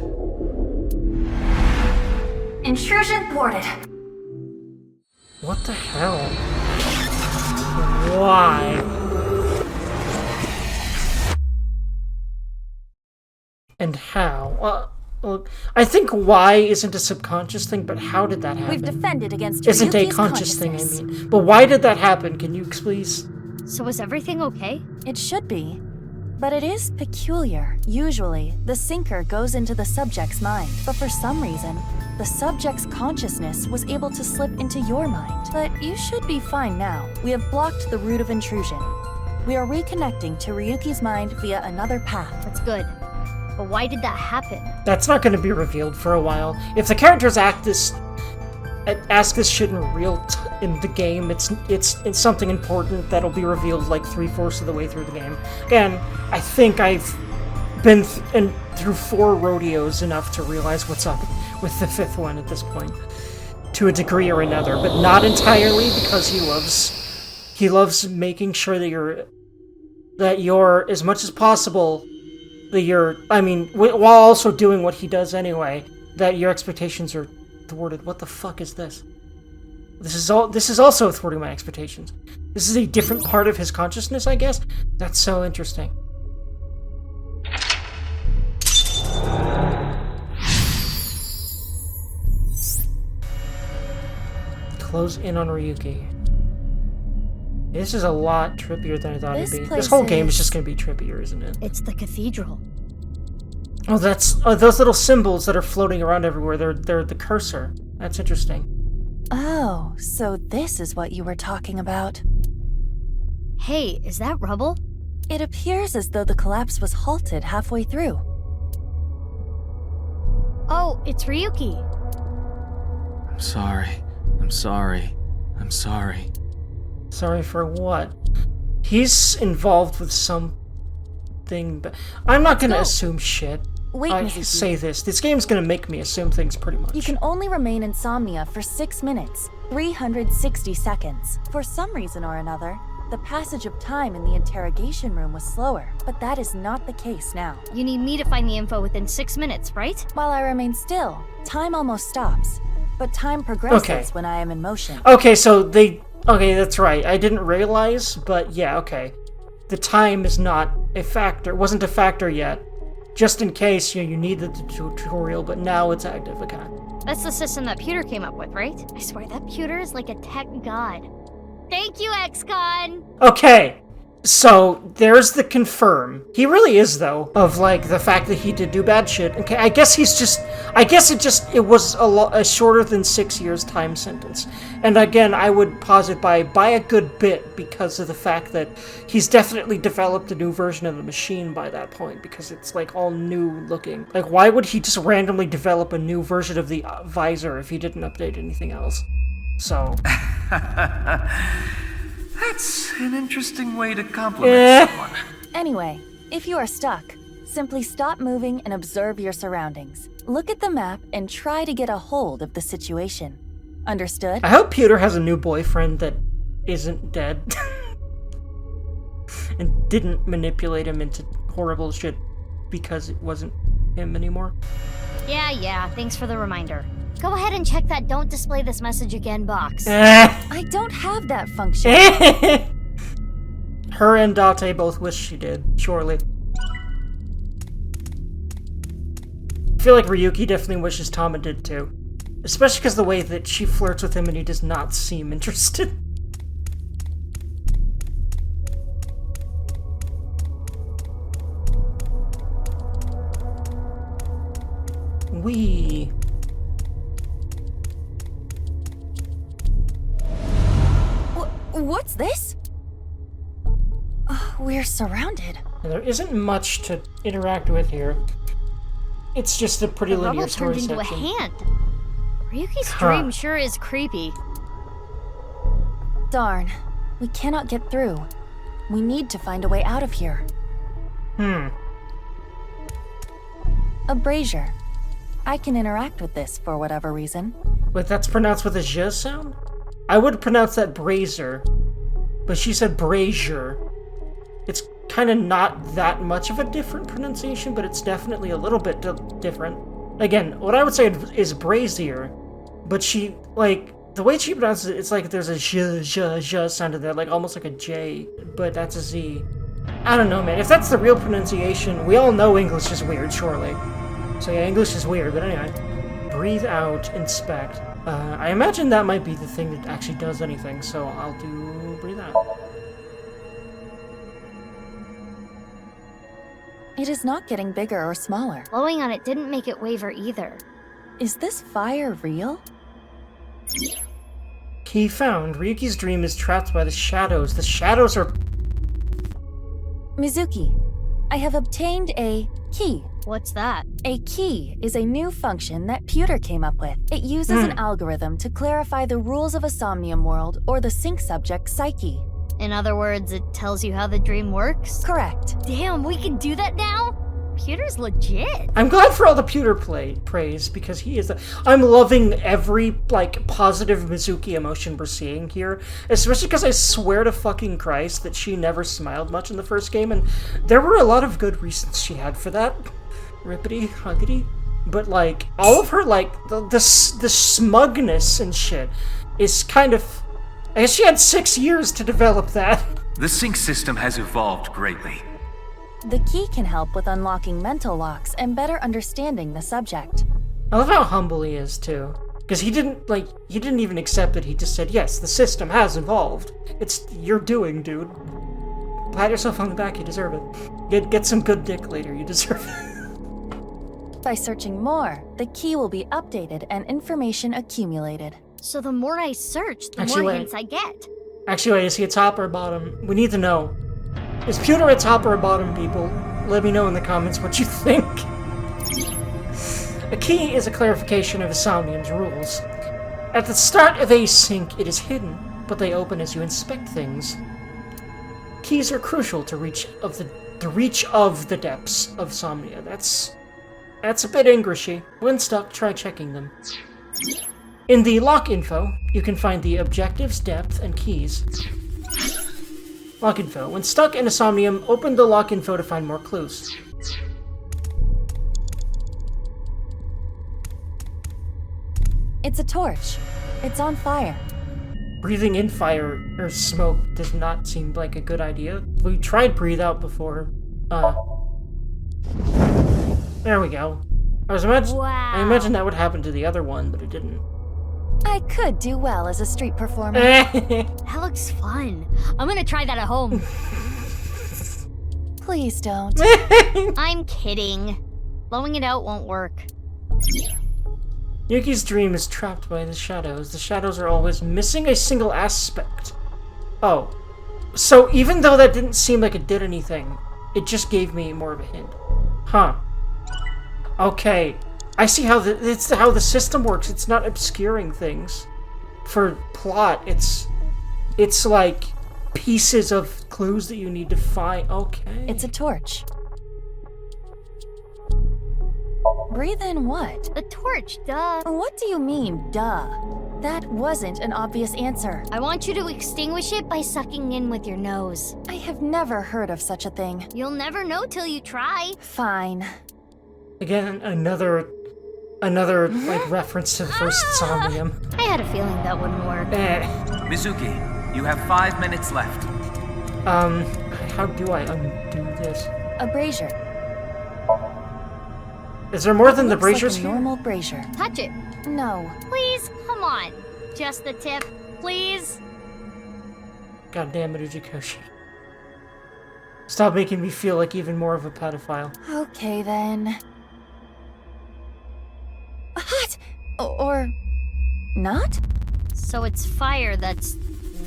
Intrusion thwarted. What the hell? Why? And how? Well, I think why isn't a subconscious thing, but how did that happen? We've defended against Isn't a Ryuji's conscious thing, I consciousness. mean. But why did that happen? Can you please? So is everything okay? It should be. But it is peculiar. Usually, the sinker goes into the subject's mind, but for some reason, the subject's consciousness was able to slip into your mind. But you should be fine now. We have blocked the route of intrusion. We are reconnecting to Ryuki's mind via another path. That's good. But why did that happen? That's not going to be revealed for a while. If the characters ask this shit in in the game, it's something important that'll be revealed like 3/4 of the way through the game. Again, I think I've been through 4 rodeos enough to realize what's up with the 5th one at this point, to a degree or another, but not entirely, because he loves making sure that you're as much as possible. While also doing what he does anyway, that your expectations are thwarted. What the fuck is this? This is also thwarting my expectations. This is a different part of his consciousness, I guess? That's so interesting. Close in on Ryuki. This is a lot trippier than I thought it'd be. This whole game is just gonna be trippier, isn't it? It's the cathedral. Oh, that's those little symbols that are floating around everywhere. They're the cursor. That's interesting. Oh, so this is what you were talking about. Hey, is that rubble? It appears as though the collapse was halted halfway through. Oh, it's Ryuki. I'm sorry. I'm sorry. I'm sorry. Sorry for what? He's involved with something, but I'm not gonna assume shit. Wait, I Mizuki. say this game's gonna make me assume things pretty much. You can only remain insomnia for 6 minutes, 360 seconds. For some reason or another, the passage of time in the interrogation room was slower, but that is not the case now. You need me to find the info within 6 minutes, right? While I remain still, time almost stops, but time progresses when I am in motion. Okay, okay, that's right. I didn't realize, but yeah, okay. The time is not a factor. Wasn't a factor yet. Just in case you needed the tutorial, but now it's active. Okay. That's the system that Pewter came up with, right? I swear that Pewter is like a tech god. Thank you, XCon! Okay, so there's the confirm. He really is, though, of like the fact that he did do bad shit. Okay, I guess it was a shorter than 6 years time sentence. And again, I would posit by a good bit because of the fact that he's definitely developed a new version of the machine by that point, because it's like all new looking. Like, why would he just randomly develop a new version of the visor if he didn't update anything else? So... That's an interesting way to compliment someone. Anyway, if you are stuck, simply stop moving and observe your surroundings. Look at the map and try to get a hold of the situation. Understood? I hope Pewter has a new boyfriend that isn't dead. And didn't manipulate him into horrible shit because it wasn't him anymore. Yeah, thanks for the reminder. Go ahead and check that don't display this message again box. I don't have that function. Her and Date both wish she did, surely. I feel like Ryuki definitely wishes Tama did too. Especially because the way that she flirts with him and he does not seem interested. What's this? We're surrounded. And there isn't much to interact with here. It's just a pretty The linear rubble story turned into section. a hand. Ryuki's dream sure is creepy. Darn. We cannot get through. We need to find a way out of here. A brazier. I can interact with this for whatever reason. Wait, that's pronounced with a j sound? I would pronounce that brazier, but she said brazier. It's kind of not that much of a different pronunciation, but it's definitely a little bit different. Again, what I would say is brazier, but she, like, the way she pronounces it, it's like there's a j sound in there, like almost like a J, but that's a Z. I don't know, man. If that's the real pronunciation, we all know English is weird, surely. So yeah, English is weird, but anyway. Breathe out, inspect. I imagine that might be the thing that actually does anything, so I'll do breathe out. It is not getting bigger or smaller. Blowing on it didn't make it waver either. Is this fire real? Key found. Ryuki's dream is trapped by the shadows. The shadows are... Mizuki, I have obtained a key. What's that? A key is a new function that Pewter came up with. It uses an algorithm to clarify the rules of a Somnium world or the THIICC subject's psyche. In other words, it tells you how the dream works? Correct. Damn, we can do that now? Pewter's legit. I'm glad for all the Pewter praise, because he is the... I'm loving every, like, positive Mizuki emotion we're seeing here, especially because I swear to fucking Christ that she never smiled much in the first game, and there were a lot of good reasons she had for that. Rippity, huggity. But, like, all of her, like, the smugness and shit is kind of... I guess she had 6 years to develop that. The THIICC system has evolved greatly. The key can help with unlocking mental locks and better understanding the subject. I love how humble he is, too. Because he didn't even accept it, he just said, yes, the system has evolved. It's your doing, dude. Pat yourself on the back, you deserve it. Get some good dick later, you deserve it. By searching more, the key will be updated and information accumulated. So the more I search, the Actually, more wait. hints I get. Actually, wait, is he a top or a bottom? We need to know. Is Pewter a top or a bottom, people? Let me know in the comments what you think. A key is a clarification of Somnium's rules. At the start of THIICC, it is hidden, but they open as you inspect things. Keys are crucial to reach of the depths of Somnia. That's a bit Englishy. When stuck, try checking them. In the lock info, you can find the objectives, depth, and keys. Lock info. When stuck in a Somnium, open the lock info to find more clues. It's a torch. It's on fire. Breathing in fire or smoke does not seem like a good idea. We tried breathe out before. There we go. I imagine that would happen to the other one, but it didn't. I could do well as a street performer. That looks fun. I'm gonna try that at home. Please don't. I'm kidding. Blowing it out won't work. Yuki's dream is trapped by the shadows. The shadows are always missing a single aspect. Oh. So even though that didn't seem like it did anything, it just gave me more of a hint. Huh. Okay. I see how it's how the system works. It's not obscuring things. For plot, it's like pieces of clues that you need to find. Okay. It's a torch. Breathe in what? The torch, duh. What do you mean, duh? That wasn't an obvious answer. I want you to extinguish it by sucking in with your nose. I have never heard of such a thing. You'll never know till you try. Fine. Again, another like reference to the first Somnium. I had a feeling that wouldn't work. Mizuki, you have 5 minutes left. How do I undo this? A brazier. Is there more than the Looks braziers like a here? normal brazier. Touch it. No. Please, come on. Just the tip, please. God damn it, Ujikoshi. Stop making me feel like even more of a pedophile. Okay then. Hot! Or not? So it's fire that's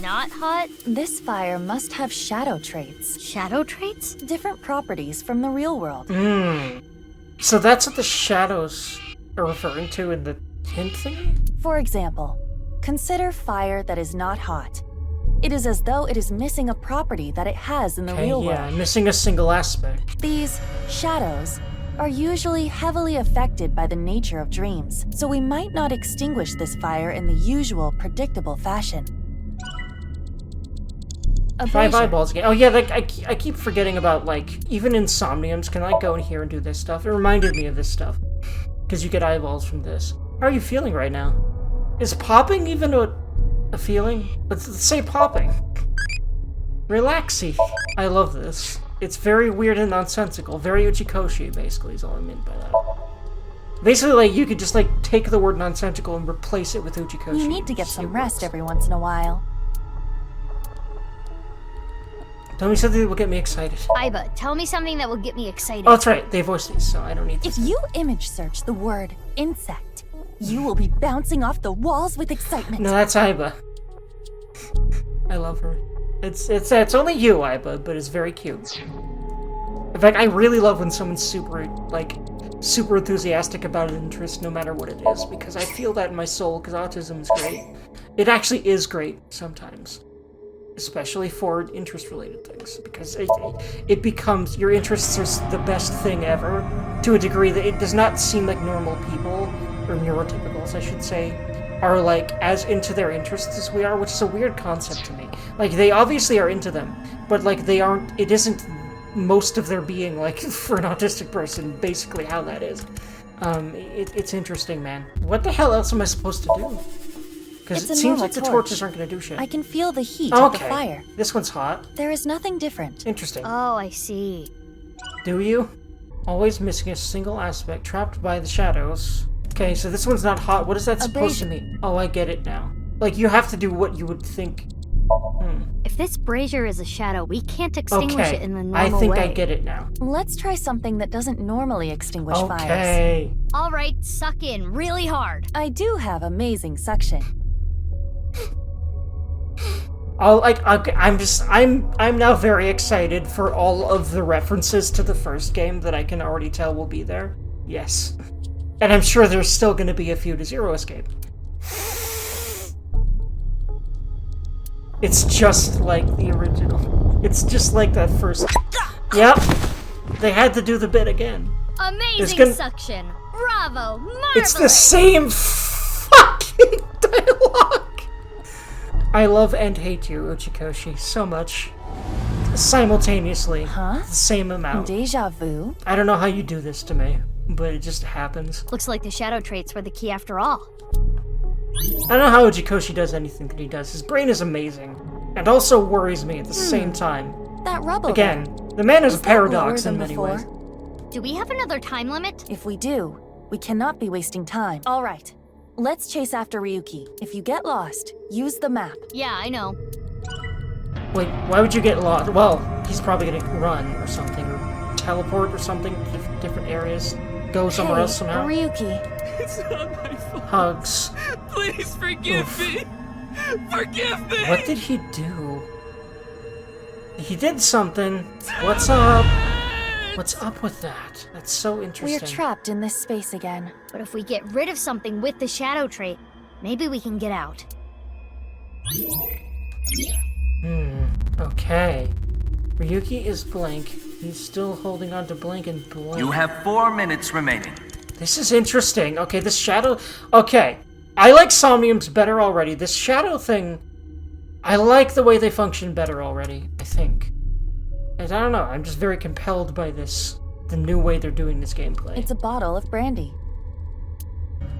not hot? This fire must have shadow traits. Shadow traits? Different properties from the real world. So that's what the shadows are referring to in the hint thingy? For example, consider fire that is not hot. It is as though it is missing a property that it has in the real world. Missing a single aspect. These shadows are usually heavily affected by the nature of dreams, so we might not extinguish this fire in the usual, predictable fashion. 5 eyeballs again. Oh yeah, like, I keep forgetting about, like, even insomniums can, like, go in here and do this stuff. It reminded me of this stuff. Because you get eyeballs from this. How are you feeling right now? Is popping even a feeling? Let's say popping. Relaxy. I love this. It's very weird and nonsensical. Very Uchikoshi, basically, is all I mean by that. Basically, like, you could just, like, take the word nonsensical and replace it with Uchikoshi. You need to get some rest every once in a while. Tell me something that will get me excited. Aiba, tell me something that will get me excited. Oh, that's right. They voiced these, so I don't need to If you image search the word insect, you will be bouncing off the walls with excitement. No, that's Aiba. I love her. It's only you, Aiba, but it's very cute. In fact, I really love when someone's super enthusiastic about an interest, no matter what it is, because I feel that in my soul, because autism is great. It actually is great sometimes. Especially for interest-related things, because it becomes, your interests are the best thing ever, to a degree that it does not seem like normal people, or neurotypicals, I should say, are, like, as into their interests as we are, which is a weird concept to me. Like, they obviously are into them, but, like, they aren't, it isn't most of their being, like, for an autistic person, basically how that is. It's interesting, man. What the hell else am I supposed to do? Because it seems like the torches aren't going to do shit. I can feel the heat of the fire. This one's hot. There is nothing different. Interesting. Oh, I see. Do you? Always missing a single aspect, trapped by the shadows. Okay, so this one's not hot. What is that supposed to mean? Oh, I get it now. Like, you have to do what you would think. If this brazier is a shadow, we can't extinguish it in the normal way. I think I get it now. Let's try something that doesn't normally extinguish fires. Okay. All right, suck in really hard. I do have amazing suction. I'm now very excited for all of the references to the first game that I can already tell will be there. Yes. And I'm sure there's still going to be a few to Zero Escape. It's just like the original. It's just like that first... Yep. They had to do the bit again. Amazing suction. Bravo. Marvelous. It's the same fucking dialogue. I love and hate you, Uchikoshi, so much. Simultaneously. Huh? The same amount. Deja vu? I don't know how you do this to me, but it just happens. Looks like the shadow traits were the key after all. I don't know how Uchikoshi does anything that he does. His brain is amazing, and also worries me at the same time. That rubble. Again, the man is a paradox in many ways. Do we have another time limit? If we do, we cannot be wasting time. All right. Let's chase after Ryuki. If you get lost, use the map. Yeah, I know. Wait, why would you get lost? Well, he's probably gonna run or something, or teleport or something to different areas. Go somewhere else somehow. Ryuki. It's not my fault. Hugs. Please forgive me. Forgive me. What did he do? He did something. What's up? What's up with that? That's so interesting. We're trapped in this space again. But if we get rid of something with the shadow trait, maybe we can get out. Okay. Ryuki is blank. He's still holding on to blank and blank. You have 4 minutes remaining. This is interesting. Okay, this shadow... Okay. I like somniums better already. This shadow thing... I like the way they function better already, I think. And I don't know, I'm just very compelled by this. The new way they're doing this gameplay. It's a bottle of brandy.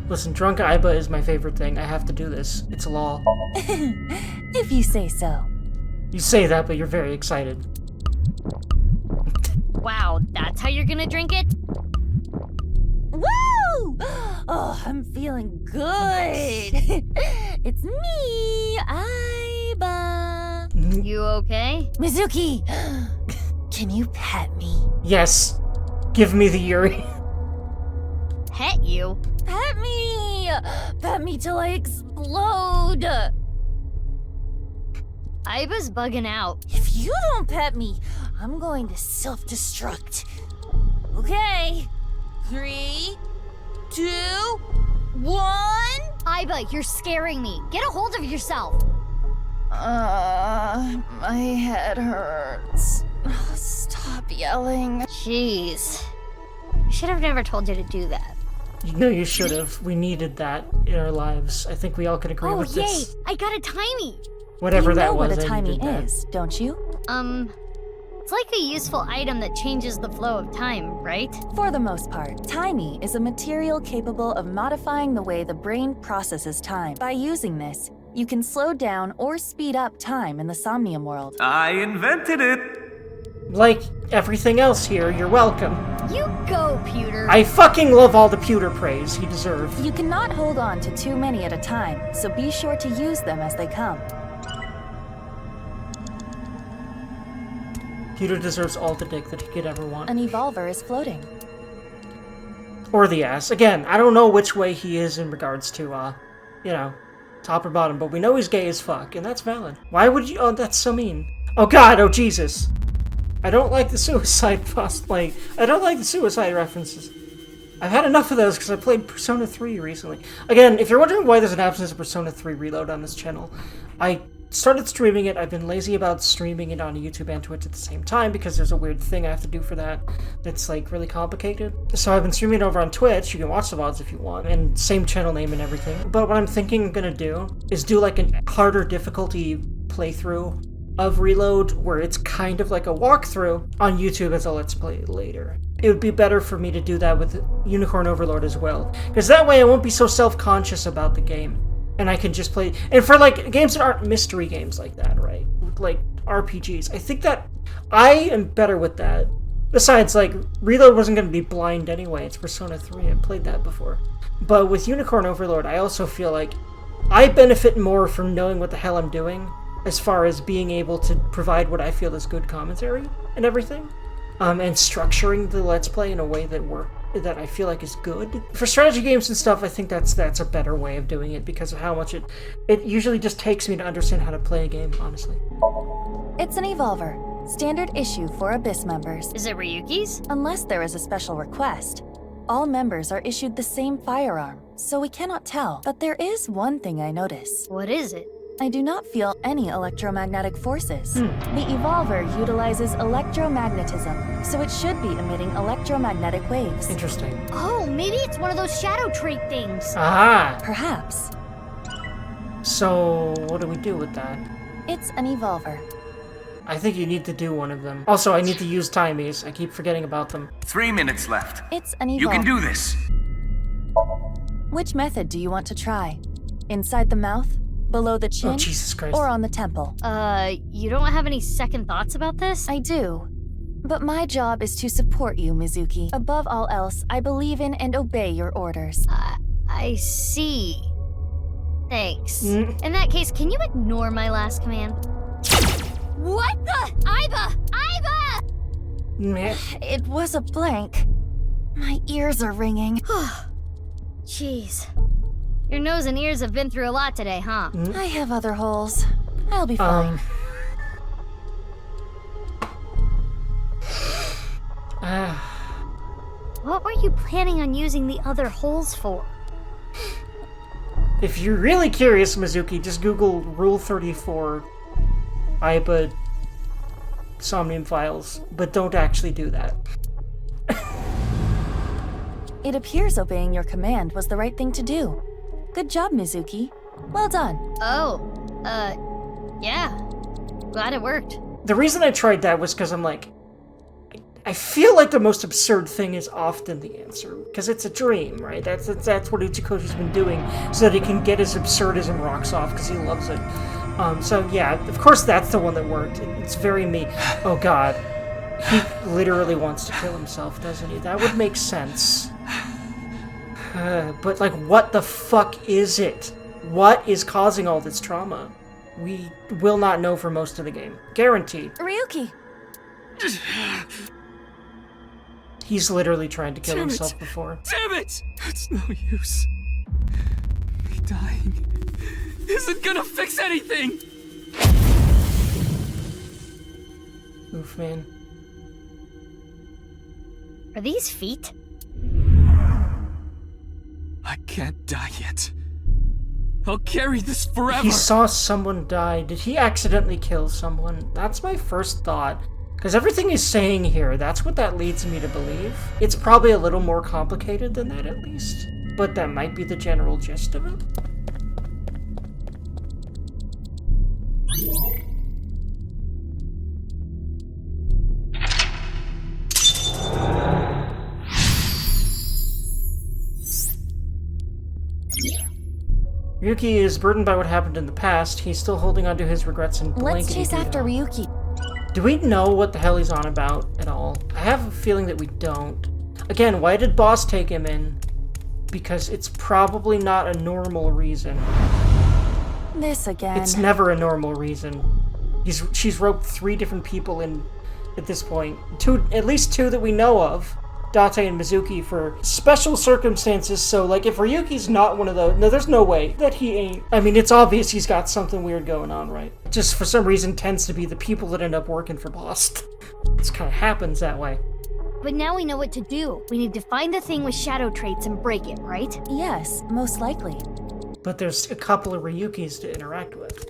Listen, Drunk Aiba is my favorite thing. I have to do this. It's law. If you say so. You say that, but you're very excited. Wow, that's how you're gonna drink it? Woo! Oh, I'm feeling good. It's me, Aiba. You okay? Mizuki, can you pet me? Yes. Give me the Yuri. Pet you? Pet me! Pet me till I explode! Aiba's bugging out. If you don't pet me, I'm going to self-destruct. Okay. 3, 2, 1. Aiba, you're scaring me. Get a hold of yourself. My head hurts. Stop yelling. Jeez. I should have never told you to do that. No, you should have. We needed that in our lives. I think we all can agree with this. I got a timey. Whatever that You know was, what a I timey needed that. is, don't you? It's like a useful item that changes the flow of time, right? For the most part, timey is a material capable of modifying the way the brain processes time. By using this, you can slow down or speed up time in the Somnium world. I invented it! Like everything else here, you're welcome. You go, Pewter. I fucking love all the pewter praise he deserved. You cannot hold on to too many at a time, so be sure to use them as they come. Pewter deserves all the dick that he could ever want. An evolver is floating. Or the ass. Again, I don't know which way he is in regards to, you know, top or bottom, but we know he's gay as fuck, and that's valid. Why would you? Oh, that's so mean. Oh god, oh Jesus. I don't like the suicide cosplay. I don't like the suicide references. I've had enough of those because I played Persona 3 recently. Again, if you're wondering why there's an absence of Persona 3 Reload on this channel, I started streaming it. I've been lazy about streaming it on YouTube and Twitch at the same time because there's a weird thing I have to do for that that's like really complicated. So I've been streaming it over on Twitch. You can watch the VODs if you want, and same channel name and everything. But what I'm thinking I'm gonna do is do like a harder difficulty playthrough of Reload where it's kind of like a walkthrough on YouTube as a Let's Play later. It would be better for me to do that with Unicorn Overlord as well, because that way I won't be so self-conscious about the game. And I can just play, and for like games that aren't mystery games like that, right? Like RPGs. I think that I am better with that. Besides, like, Reload wasn't going to be blind anyway. It's Persona 3. I played that before. But with Unicorn Overlord, I also feel like I benefit more from knowing what the hell I'm doing as far as being able to provide what I feel is good commentary and everything. And structuring the Let's Play in a way that I feel like is good. For strategy games and stuff, I think that's a better way of doing it because of how much it usually just takes me to understand how to play a game, honestly. It's an evolver, standard issue for Abyss members. Is it Ryuki's? Unless there is a special request, all members are issued the same firearm, so we cannot tell. But there is one thing I notice. What is it? I do not feel any electromagnetic forces. The evolver utilizes electromagnetism, so it should be emitting electromagnetic waves. Interesting. Oh, maybe it's one of those shadow trait things. Aha! Perhaps. So, what do we do with that? It's an evolver. I think you need to do one of them. Also, I need to use timies. I keep forgetting about them. 3 minutes left. It's an evolver. You can do this. Which method do you want to try? Inside the mouth? Below the chin? Oh, Jesus Christ. Or on the temple? You don't have any second thoughts about this? I do. But my job is to support you, Mizuki. Above all else, I believe in and obey your orders. I see. Thanks. In that case, can you ignore my last command? What the? Aiba! Aiba! Meh. It was a blank. My ears are ringing. Jeez. Your nose and ears have been through a lot today, huh? I have other holes. I'll be fine. What were you planning on using the other holes for? If you're really curious, Mizuki, just Google Rule 34 Aiba Somnium files, but don't actually do that. It appears obeying your command was the right thing to do. Good job, Mizuki. Well done. Yeah. Glad it worked. The reason I tried that was because I'm like, I feel like the most absurd thing is often the answer, because it's a dream, right? That's what Uchikoshi's been doing, so that he can get his absurdism rocks off, because he loves it. So yeah, of course that's the one that worked. It's very me. Oh god. He literally wants to kill himself, doesn't he? That would make sense. But like, what the fuck is it? What is causing all this trauma? We will not know for most of the game. Guaranteed. Ryuki! He's literally tried to kill himself before. Damn it! It's no use. Me dying isn't gonna fix anything! Oof, man. Are these feet? I can't die yet. I'll carry this forever. He saw someone die. Did he accidentally kill someone? That's my first thought. Because everything he's saying here, that's what that leads me to believe. It's probably a little more complicated than that, at least. But that might be the general gist of it. Ryuji is burdened by what happened in the past. He's still holding on to his regrets and blankety. Let's chase after Ryuji. Do we know what the hell he's on about at all? I have a feeling that we don't. Again, why did Boss take him in? Because it's probably not a normal reason. This again. It's never a normal reason. She's roped 3 different people in at this point. At least 2 that we know of. Date and Mizuki for special circumstances, so like if Ryuki's not one of those, no, there's no way that he ain't. I mean, it's obvious he's got something weird going on, right? Just for some reason tends to be the people that end up working for Boss. It kind of happens that way. But now we know what to do. We need to find the thing with shadow traits and break it, right? Yes, most likely. But there's a couple of Ryukis to interact with.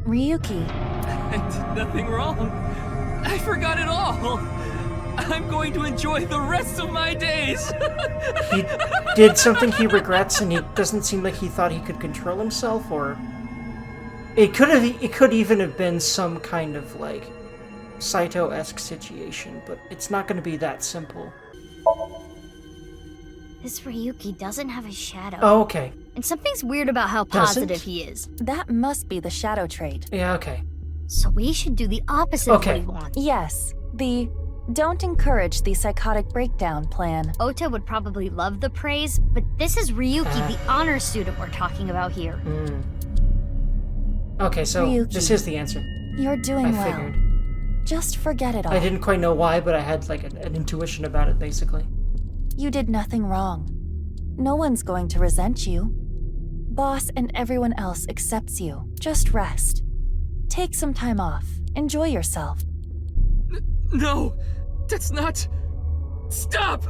Ryuji. I did nothing wrong. I forgot it all. I'm going to enjoy the rest of my days. He did something he regrets, and it doesn't seem like he thought he could control himself, or it could even have been some kind of like Saito-esque situation, but it's not going to be that simple. This Ryuji doesn't have a shadow. Oh, okay. And something's weird about how Doesn't? positive he is. That must be the shadow trait. Yeah, okay. So we should do the opposite of what he wants. Yes, the don't encourage the psychotic breakdown plan. Ota would probably love the praise, but this is Ryuji, the honor student we're talking about here. Okay, so Ryuji, this is the answer. You're doing I well. figured. Just forget it all. I didn't quite know why, but I had like an intuition about it, basically. You did nothing wrong. No one's going to resent you. Boss and everyone else accepts you. Just rest. Take some time off. Enjoy yourself. No, that's not... Stop!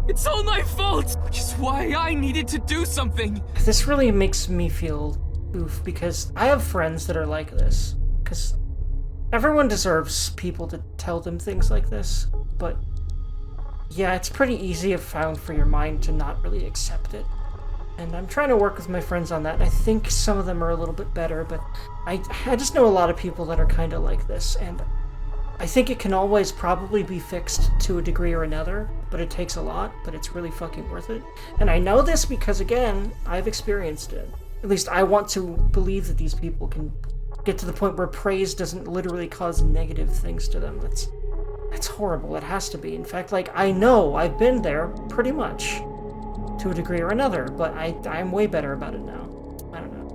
It's all my fault! Which is why I needed to do something! This really makes me feel oof, because I have friends that are like this. Because everyone deserves people to tell them things like this, but yeah, it's pretty easy if found for your mind to not really accept it. And I'm trying to work with my friends on that, and I think some of them are a little bit better, but I just know a lot of people that are kind of like this, and I think it can always probably be fixed to a degree or another, but it takes a lot, but it's really fucking worth it. And I know this because, again, I've experienced it. At least I want to believe that these people can get to the point where praise doesn't literally cause negative things to them. That's horrible. It has to be. In fact, like, I know I've been there pretty much to a degree or another, but I'm way better about it now. I don't know.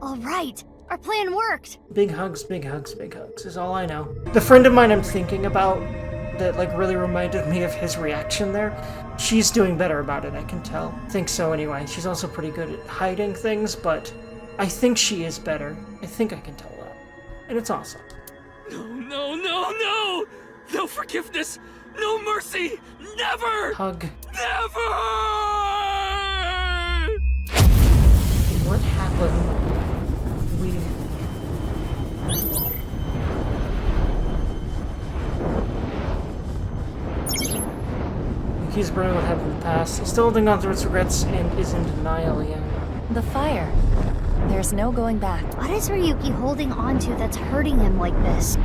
All right, our plan worked. Big hugs, big hugs, big hugs is all I know. The friend of mine I'm thinking about that like really reminded me of his reaction there, she's doing better about it, I can tell. Think so anyway. She's also pretty good at hiding things, but I think she is better. I think I can tell that. And it's awesome. No, no, no, no! No forgiveness! No mercy! Never! Hug. Never! What happened? He's burning what happened in the past. He's still holding on to its regrets and is in denial, yeah. The fire. There's no going back. What is Ryuji holding on to that's hurting him like this?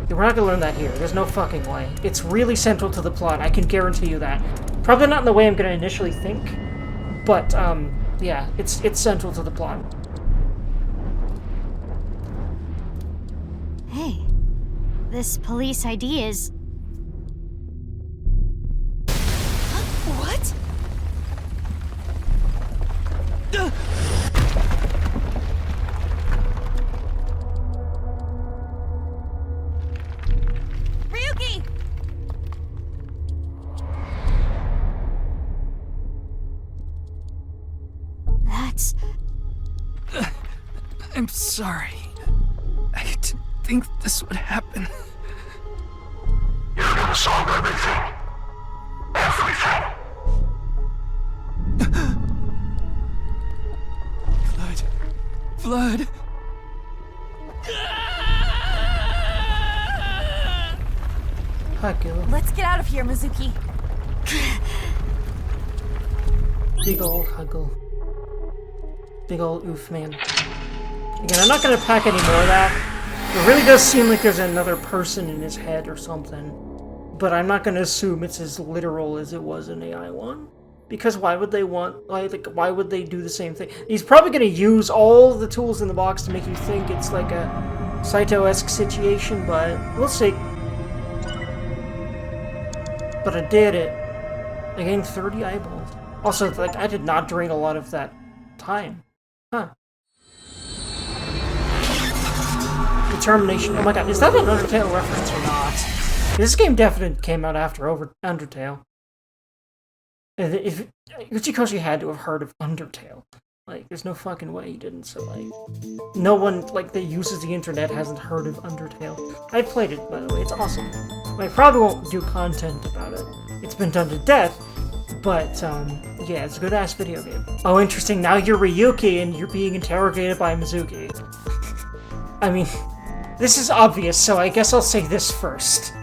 We're not gonna learn that here. There's no fucking way. It's really central to the plot, I can guarantee you that. Probably not in the way I'm gonna initially think, but, yeah, it's central to the plot. Hey, this police ID is... What? Ryuji! That's... I'm sorry. didn't think this would happen. You're gonna solve everything. Everything. Blood. Huggle. Let's get out of here, Mizuki. Big ol' huggle. Big ol' oof, man. Again, I'm not gonna pack any more of that. It really does seem like there's another person in his head or something. But I'm not gonna assume it's as literal as it was in AI 1. Because why would they why would they do the same thing? He's probably gonna use all the tools in the box to make you think it's like a Saito-esque situation, but we'll see. But I did it. I gained 30 eyeballs. Also, like, I did not drain a lot of that time. Huh. Determination. Oh my god, is that an Undertale reference or not? This game definitely came out after Undertale. If Uchikoshi had to have heard of Undertale. Like, there's no fucking way he didn't, so, like... No one, like, that uses the internet hasn't heard of Undertale. I played it, by the way, it's awesome. I probably won't do content about it. It's been done to death, but, yeah, it's a good-ass video game. Oh, interesting, now you're Ryuki and you're being interrogated by Mizuki. I mean, this is obvious, so I guess I'll say this first.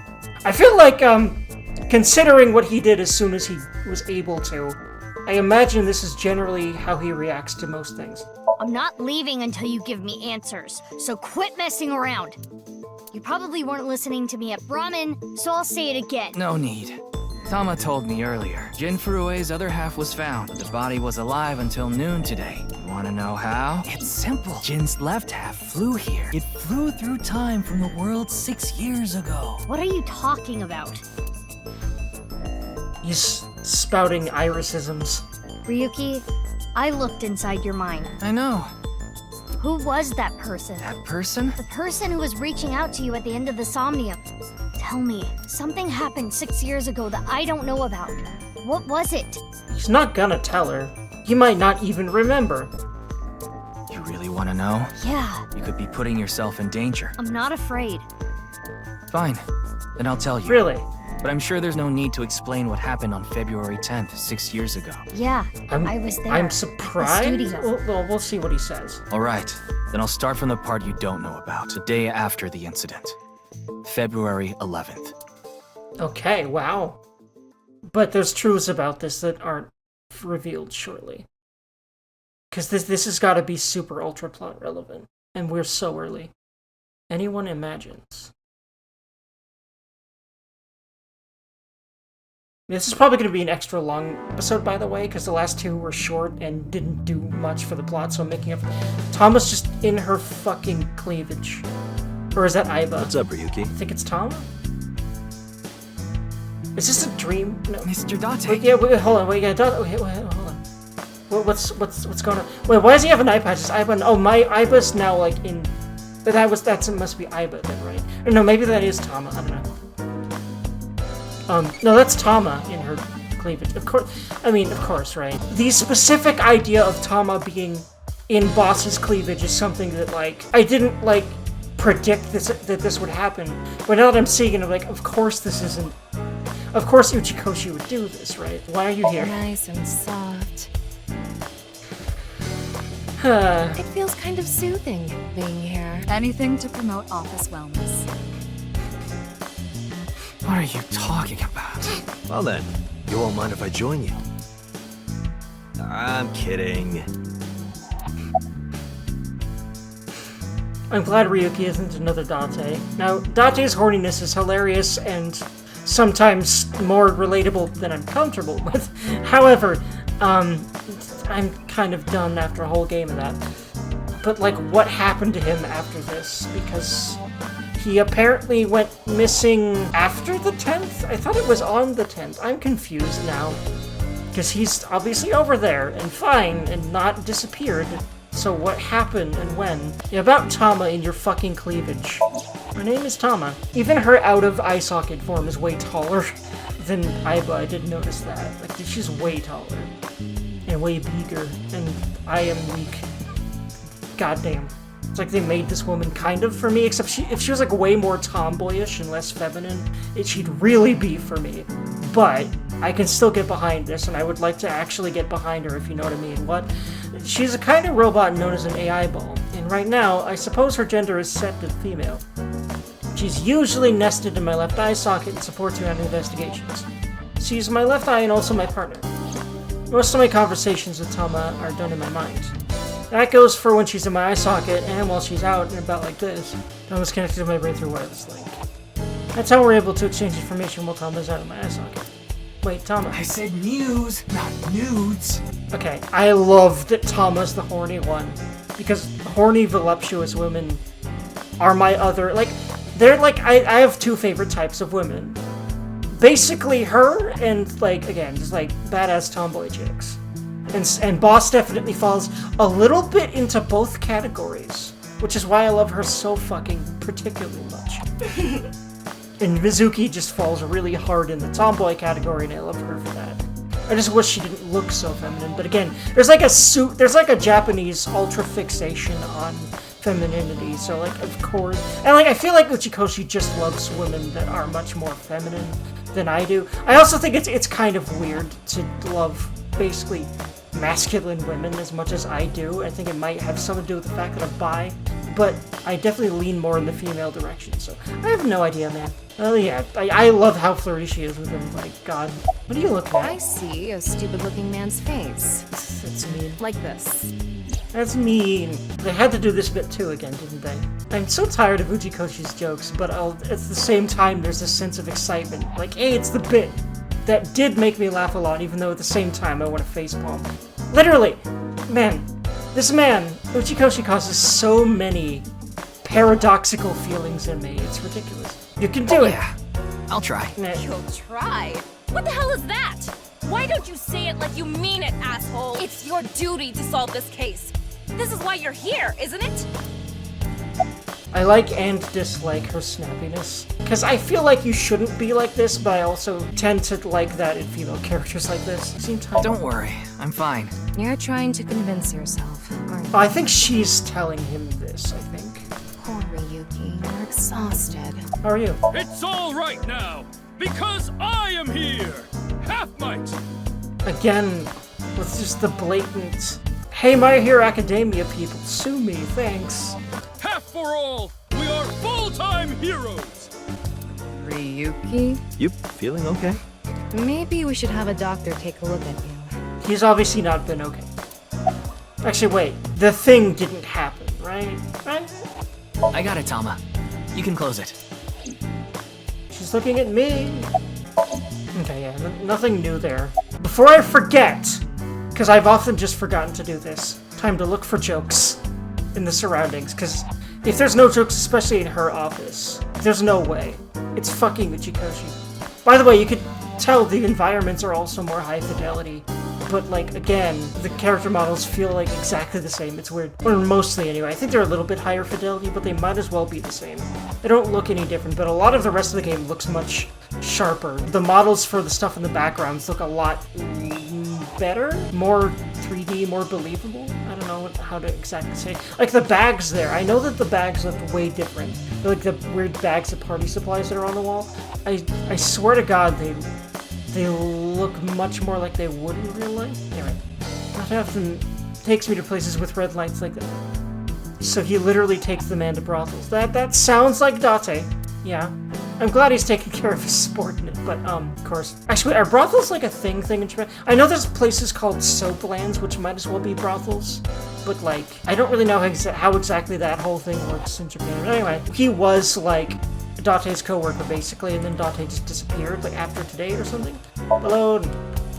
I feel like, considering what he did as soon as he was able to, I imagine this is generally how he reacts to most things. I'm not leaving until you give me answers, so quit messing around. You probably weren't listening to me at Brahmin, so I'll say it again. No need. Tama told me earlier. Jin Furue's other half was found, but the body was alive until noon today. You wanna know how? It's simple. Jin's left half flew here. It flew through time from the world 6 years ago. What are you talking about? He's spouting irisisms. Ryuki, I looked inside your mind. I know. Who was that person? That person? The person who was reaching out to you at the end of the Somnium. Tell me, something happened 6 years ago that I don't know about. What was it? He's not gonna tell her. He might not even remember. You really wanna know? Yeah. You could be putting yourself in danger. I'm not afraid. Fine. Then I'll tell you. Really? But I'm sure there's no need to explain what happened on February 10th, 6 years ago. Yeah, I was there. I'm surprised. The studio. Well, we'll see what he says. Alright, then I'll start from the part you don't know about. The day after the incident. February 11th. Okay, wow. But there's truths about this that aren't revealed shortly. Because this has got to be super ultra plot relevant. And we're so early. Anyone imagines? This is probably going to be an extra long episode, by the way, because the last two were short and didn't do much for the plot, so I'm making up. Tama's just in her fucking cleavage. Or is that Aiba? What's up, Ryuki? I think it's Tama? Is this a dream? No. Mr. Date. Wait, yeah, wait, hold on, wait, yeah, wait, hold on. What's going on? Wait, why does he have an eye patch? Is Aiba? Oh, my Aiba's now, like, in... That must be Aiba then, right? Or no, maybe that is Tama, I don't know. No, that's Tama in her cleavage. Of course, right? The specific idea of Tama being in Boss's cleavage is something that, like, I didn't, like, predict that this would happen. But now that I'm seeing it, I'm like, of course this isn't... Of course Uchikoshi would do this, right? Why are you here? Nice and soft. Huh. It feels kind of soothing being here. Anything to promote office wellness. What are you talking about? Well then, you won't mind if I join you. I'm kidding. I'm glad Ryuki isn't another Date. Now, Date's horniness is hilarious and sometimes more relatable than I'm comfortable with. However, I'm kind of done after a whole game of that. But, like, what happened to him after this? Because he apparently went missing after the 10th? I thought it was on the 10th. I'm confused now. Because he's obviously over there and fine and not disappeared. So what happened and when? Yeah, about Tama in your fucking cleavage. Her name is Tama. Even her out of eye socket form is way taller than Aiba. I did notice that. Like, she's way taller. And way bigger. And I am weak. Goddamn. It's like they made this woman kind of for me, except if she was like way more tomboyish and less feminine, she'd really be for me. But I can still get behind this, and I would like to actually get behind her, if you know what I mean. She's a kind of robot known as an AI ball, and right now, I suppose her gender is set to female. She's usually nested in my left eye socket and supports me on investigations. She's my left eye and also my partner. Most of my conversations with Tama are done in my mind. That goes for when she's in my eye socket and while she's out and about like this. Tama's connected to my brain through wireless link. That's how we're able to exchange information while Tama's out of my eye socket. Wait, Tama. I said news, not nudes. Okay, I love that Tama's the horny one. Because horny, voluptuous women are my other, they're I have two favorite types of women. Basically her and, again, just badass tomboy chicks. And Boss definitely falls a little bit into both categories, which is why I love her so fucking particularly much. And Mizuki just falls really hard in the tomboy category, and I love her for that. I just wish she didn't look so feminine, but again, there's a Japanese ultra fixation on femininity, so of course, and I feel like Uchikoshi just loves women that are much more feminine than I do. I also think it's kind of weird to love basically masculine women as much as I do. I think it might have something to do with the fact that I'm bi, but I definitely lean more in the female direction, so I have no idea, man. Oh yeah, I love how flirty she is with him, God. What are you looking at? I see a stupid-looking man's face. That's mean. Like this. That's mean. They had to do this bit too again, didn't they? I'm so tired of Uchikoshi's jokes, but at the same time there's a sense of excitement. Hey, it's the bit that did make me laugh a lot, even though at the same time I want to facepalm. Literally! Man, this man, Uchikoshi, causes so many paradoxical feelings in me. It's ridiculous. You can do it! Yeah, I'll try. You'll try? What the hell is that? Why don't you say it like you mean it, asshole? It's your duty to solve this case. This is why you're here, isn't it? I like and dislike her snappiness. Because I feel like you shouldn't be like this, but I also tend to like that in female characters like this. Don't worry, I'm fine. You're trying to convince yourself, aren't you? I think she's telling him this, I think. Poor Ryuji, you're exhausted. How are you? It's all right now, because I am here! Half might! Again, with just the blatant, hey, My Hero Academia people, sue me, thanks. Half for all, we are full-time heroes! Ryuji? You feeling okay? Maybe we should have a doctor take a look at you. He's obviously not been okay. Actually, wait, the thing didn't happen, right? I got it, Tama. You can close it. She's looking at me. Okay, yeah, nothing new there. Before I forget, because I've often just forgotten to do this, time to look for jokes in the surroundings, because if there's no jokes, especially in her office, there's no way. It's fucking Uchikoshi. By the way, you could tell the environments are also more high fidelity, but again, the character models feel exactly the same. It's weird. Or mostly anyway. I think they're a little bit higher fidelity, but they might as well be the same. They don't look any different, but a lot of the rest of the game looks much sharper. The models for the stuff in the backgrounds look a lot better, more 3D, more believable. I don't know how to exactly say. The bags there. I know that the bags look way different. They're the weird bags of party supplies that are on the wall. I swear to God, they look much more like they would in real life. Anyway, not often takes me to places with red lights like that. So he literally takes the man to brothels. That sounds like Date. Yeah. I'm glad he's taking care of his sport in it, but, of course. Actually, are brothels a thing in Japan? I know there's places called soap lands, which might as well be brothels, but, I don't really know how exactly that whole thing works in Japan. But anyway, he was, Date's co-worker, basically, and then Date just disappeared, after today or something. Balloon.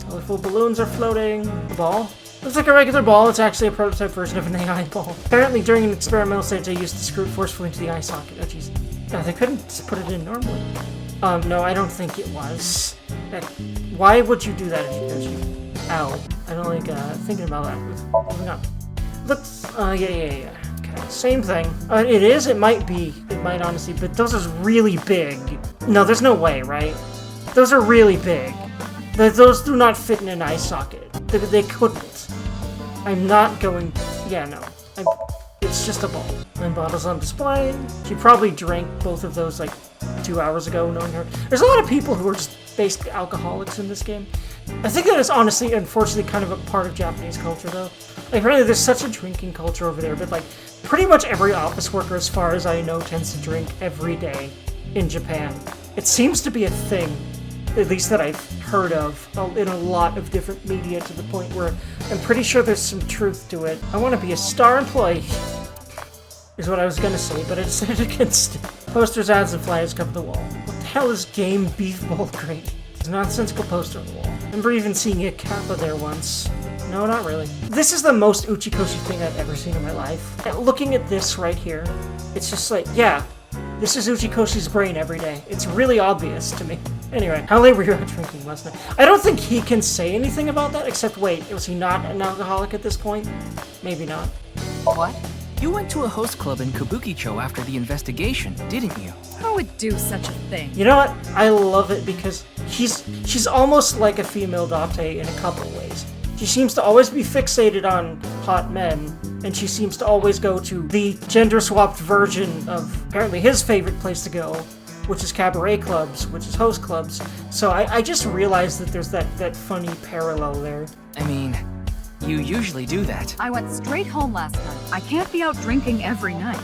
Colorful balloons are floating. The ball? Looks like a regular ball. It's actually a prototype version of an AI ball. Apparently, during an experimental stage, they used to screw it forcefully into the eye socket. Oh, jeez. No, they couldn't just put it in normally. No, I don't think it was. Why would you do that if you could? Ow. I don't like, thinking about that. Moving on. Let's, yeah. Okay, same thing. It might be. It might honestly, but those are really big. No, there's no way, right? Those are really big. Those do not fit in an eye socket. They couldn't. I'm not going, yeah, no. it's just a ball. And bottles on display. She probably drank both of those like 2 hours ago, knowing her. There's a lot of people who are just basically alcoholics in this game. I think that is honestly, unfortunately, kind of a part of Japanese culture, though. Like, really, there's such a drinking culture over there, but, like, pretty much every office worker, as far as I know, tends to drink every day in Japan. It seems to be a thing, at least that I've heard of, in a lot of different media, to the point where I'm pretty sure there's some truth to it. I want to be a star employee, is what I was gonna say, but I decided against it. Posters, ads, and flyers cover the wall. What the hell is Game Beef Bowl Green? It's a nonsensical poster on the wall. I remember even seeing a Kappa there once. No, not really. This is the most Uchikoshi thing I've ever seen in my life. Looking at this right here, it's just like, yeah, this is Uchikoshi's brain every day. It's really obvious to me. Anyway, how late were you out drinking last night? I don't think he can say anything about that, except wait, was he not an alcoholic at this point? Maybe not. What? You went to a host club in Kabukicho after the investigation, didn't you? Who would do such a thing? You know what? I love it because she's almost like a female Date in a couple ways. She seems to always be fixated on hot men, and she seems to always go to the gender-swapped version of apparently his favorite place to go, which is cabaret clubs, which is host clubs. So I just realized that there's that funny parallel there. I mean, you usually do that. I went straight home last night. I can't be out drinking every night.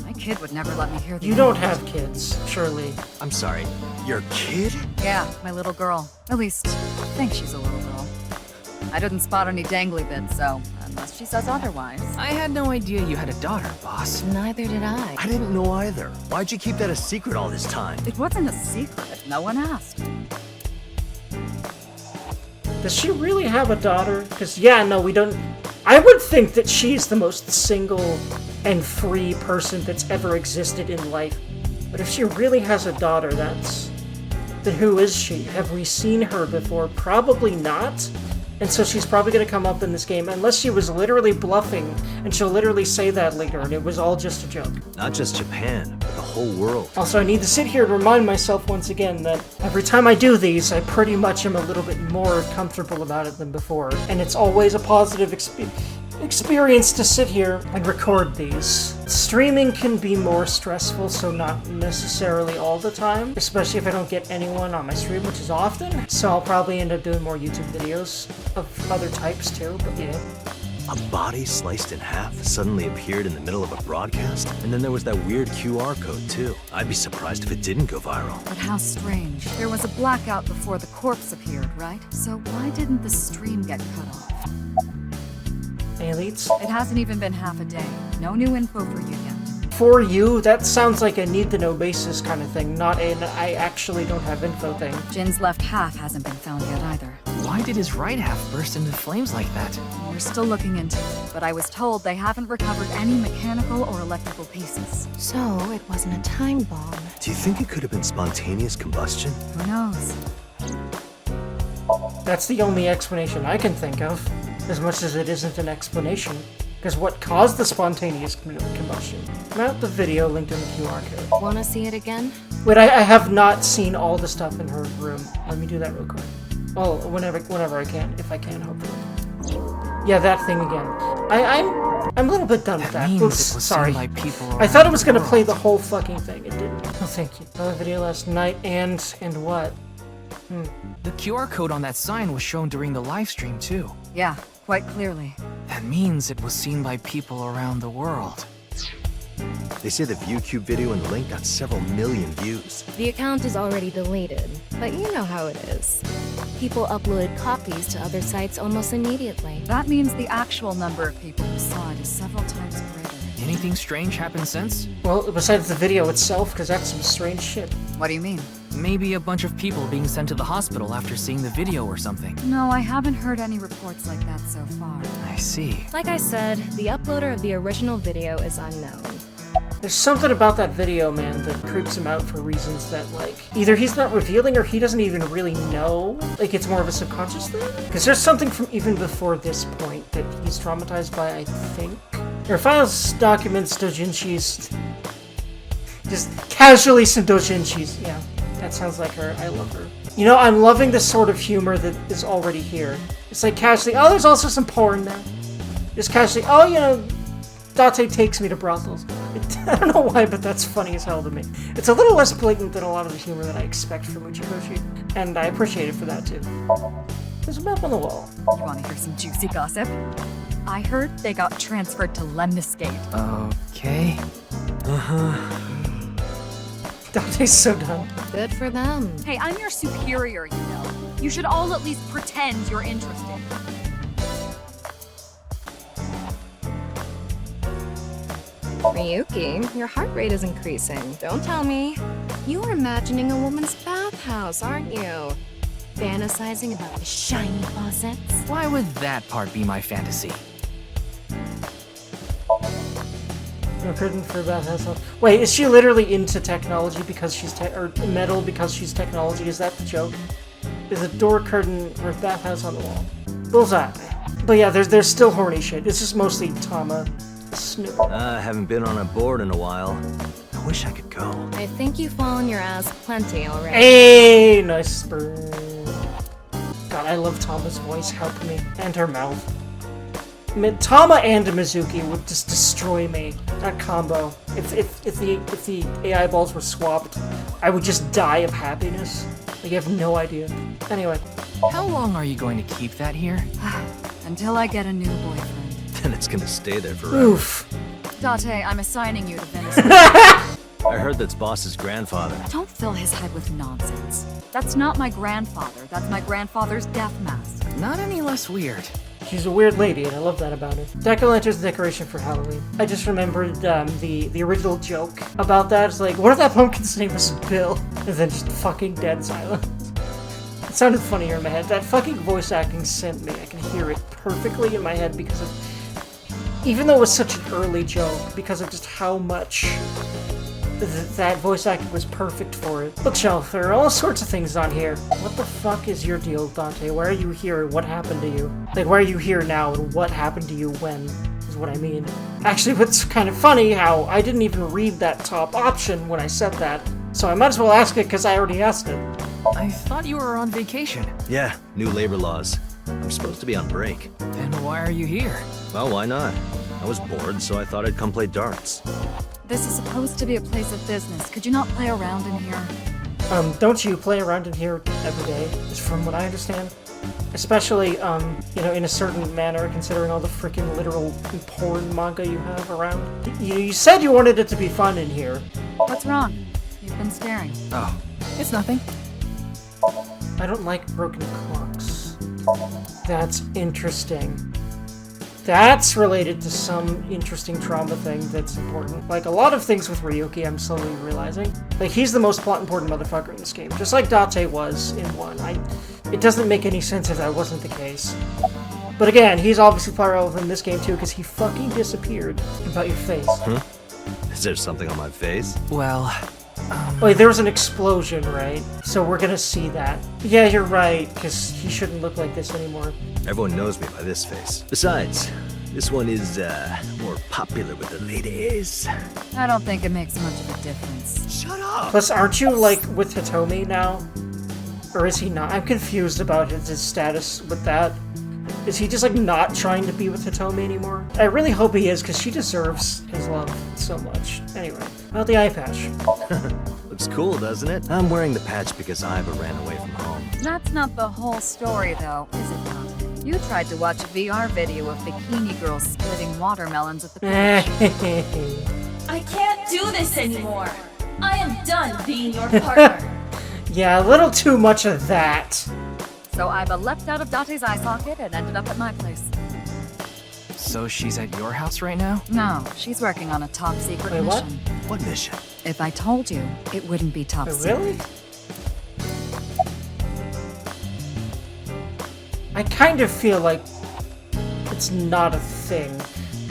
My kid would never let me hear the You don't have kids, surely. I'm sorry, your kid? Yeah, my little girl. At least, I think she's a little girl. I didn't spot any dangly bits, so unless she says otherwise. I had no idea you had a daughter, boss. Neither did I. I didn't know either. Why'd you keep that a secret all this time? It wasn't a secret. No one asked. Does she really have a daughter? Because, yeah, no, we don't... I would think that she's the most single and free person that's ever existed in life. But if she really has a daughter, then who is she? Have we seen her before? Probably not. And so she's probably going to come up in this game, unless she was literally bluffing, and she'll literally say that later, and it was all just a joke. Not just Japan, but the whole world. Also, I need to sit here and remind myself once again that every time I do these, I pretty much am a little bit more comfortable about it than before. And it's always a positive experience to sit here and record these. Streaming can be more stressful, so not necessarily all the time, especially if I don't get anyone on my stream, which is often. So I'll probably end up doing more YouTube videos of other types too, but yeah. A body sliced in half suddenly appeared in the middle of a broadcast, and then there was that weird QR code too. I'd be surprised if it didn't go viral. But how strange. There was a blackout before the corpse appeared, right? So why didn't the stream get cut off? Elites? It hasn't even been half a day. No new info for you yet. For you? That sounds like a need-to-know basis kind of thing, not an I actually don't have info thing. Jin's left half hasn't been found yet either. Why did his right half burst into flames like that? We're still looking into it, but I was told they haven't recovered any mechanical or electrical pieces. So, it wasn't a time bomb. Do you think it could have been spontaneous combustion? Who knows? That's the only explanation I can think of, as much as it isn't an explanation. Because what caused the spontaneous combustion? Not the video linked in the QR code. Wanna see it again? Wait, I have not seen all the stuff in her room. Let me do that real quick. Well, whenever I can, if I can, hopefully. Yeah, that thing again. I'm a little bit done with that. Oops, sorry. I thought it was gonna play the whole fucking thing. It didn't. Oh, thank you. Another video last night, and what? The QR code on that sign was shown during the live stream too. Yeah, quite clearly. That means it was seen by people around the world. They say the ViewCube video and the link got several million views. The account is already deleted, but you know how it is. People uploaded copies to other sites almost immediately. That means the actual number of people who saw it is several times greater. Anything strange happened since? Well, besides the video itself, because that's some strange shit. What do you mean? Maybe a bunch of people being sent to the hospital after seeing the video or something. No, I haven't heard any reports like that so far. I see. Like I said, the uploader of the original video is unknown. There's something about that video, man, that creeps him out for reasons that, like, either he's not revealing or he doesn't even really know. Like, it's more of a subconscious thing? Because there's something from even before this point that he's traumatized by, I think. There are files, documents, doujinshis. Just casually some doujinshis. Yeah, that sounds like her. I love her. You know, I'm loving the sort of humor that is already here. It's like casually, oh, there's also some porn now. Just casually, oh, you know, Date takes me to brothels. I don't know why, but that's funny as hell to me. It's a little less blatant than a lot of the humor that I expect from Uchikoshi, and I appreciate it for that too. There's a map on the wall. You want to hear some juicy gossip? I heard they got transferred to Lemniscate. Okay. Dante's so done. Good for them. Hey, I'm your superior, you know. You should all at least pretend you're interested. Miyuki, your heart rate is increasing. Don't tell me. You're imagining a woman's bathhouse, aren't you? Fantasizing about the shiny faucets. Why would that part be my fantasy? No curtain for bathhouse. Wait, is she literally into technology because she's or metal because she's technology? Is that the joke? Is a door curtain or bathhouse on the wall? Bullseye. But yeah, there's still horny shit. It's just mostly Tama snooping. I haven't been on a board in a while. I wish I could go. I think you've fallen your ass plenty already. Hey, nice burn. God, I love Tama's voice. Help me. And her mouth. Tama and Mizuki would just destroy me. That combo. If the AI balls were swapped, I would just die of happiness. Like, you have no idea. Anyway. How long are you going to keep that here? Until I get a new boyfriend. Then it's gonna stay there forever. Oof. Date, I'm assigning you to Venice. I heard that's Boss's grandfather. Don't fill his head with nonsense. That's not my grandfather. That's my grandfather's death mask. Not any less weird. She's a weird lady, and I love that about her. Jack-o'-lantern's decoration for Halloween. I just remembered the original joke about that. It's like, what if that pumpkin's name was Bill? And then just fucking dead silence. It sounded funnier in my head. That fucking voice acting sent me. I can hear it perfectly in my head because of... Even though it was such an early joke, because of just how much that voice acting was perfect for it. Bookshelf, there are all sorts of things on here. What the fuck is your deal, Dante? Why are you here and what happened to you? Like, why are you here now and what happened to you when, is what I mean. Actually, what's kind of funny, how I didn't even read that top option when I said that, so I might as well ask it because I already asked it. I thought you were on vacation. Yeah, new labor laws. I'm supposed to be on break. Then why are you here? Well, why not? I was bored, so I thought I'd come play darts. This is supposed to be a place of business. Could you not play around in here? Don't you play around in here every day, is from what I understand? Especially, you know, in a certain manner, considering all the freaking literal porn manga you have around. You said you wanted it to be fun in here. What's wrong? You've been staring. Oh, it's nothing. I don't like broken clocks. That's interesting. That's related to some interesting trauma thing that's important. Like, a lot of things with Ryuji, I'm slowly realizing. Like, he's the most plot-important motherfucker in this game. Just like Date was in 1. It doesn't make any sense if that wasn't the case. But again, he's obviously plot relevant in this game, too, because he fucking disappeared. About your face. Huh? Is there something on my face? Well... Wait, there was an explosion, right? So we're gonna see that. Yeah, you're right, because he shouldn't look like this anymore. Everyone knows me by this face. Besides, this one is, more popular with the ladies. I don't think it makes much of a difference. Shut up! Plus, aren't you, like, with Hitomi now? Or is he not? I'm confused about his status with that. Is he just, like, not trying to be with Hitomi anymore? I really hope he is, because she deserves his love so much. Anyway, about the eye patch. Looks cool, doesn't it? I'm wearing the patch because Iva ran away from home. That's not the whole story, though, is it not? You tried to watch a VR video of bikini girls splitting watermelons at the beach. I can't do this anymore. I am done being your partner. Yeah, a little too much of that. So Iva leapt out of Date's eye socket and ended up at my place. So she's at your house right now? No, she's working on a top-secret mission. What? What mission? If I told you, it wouldn't be top-secret. Really? I kind of feel like it's not a thing,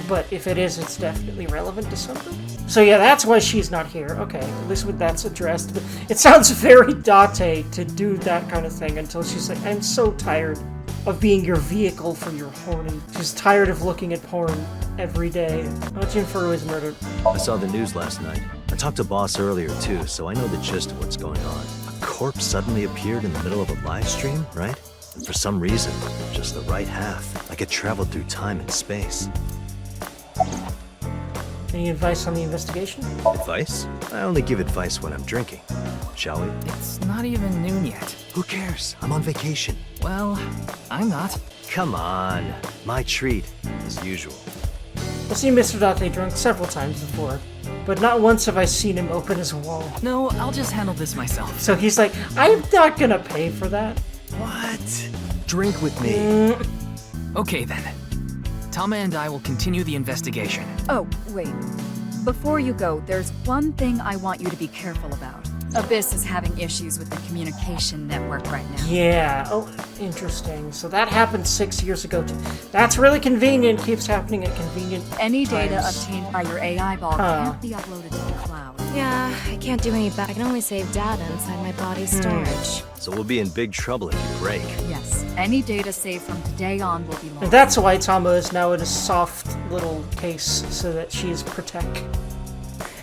but if it is, it's definitely relevant to something. So yeah, that's why she's not here. Okay, at least that's addressed. But it sounds very Date to do that kind of thing until she's like, I'm so tired of being your vehicle for your horny. She's tired of looking at porn every day. Oh, Jin Furu is murdered. I saw the news last night. I talked to Boss earlier too, so I know the gist of what's going on. A corpse suddenly appeared in the middle of a live stream, right? And for some reason, just the right half, like it traveled through time and space. Any advice on the investigation? Advice? I only give advice when I'm drinking. Shall we? It's not even noon yet. Who cares? I'm on vacation. Well, I'm not. Come on. My treat, as usual. I've seen Mr. Date drunk several times before, but not once have I seen him open his wallet. No, I'll just handle this myself. So he's like, I'm not gonna pay for that. What? Drink with me. Okay then. Tama and I will continue the investigation. Oh, wait. Before you go, there's one thing I want you to be careful about. Abyss is having issues with the communication network right now. Yeah, oh, interesting. So that happened 6 years ago too. That's really convenient, keeps happening at convenient Any times. data obtained by your AI ball can't be uploaded to the cloud. Yeah, I can't do any back. I can only save data inside my body's storage. So we'll be in big trouble if you break. Yes, any data saved from today on will be lost. And that's why Tama is now in a soft little case, so that she is protect.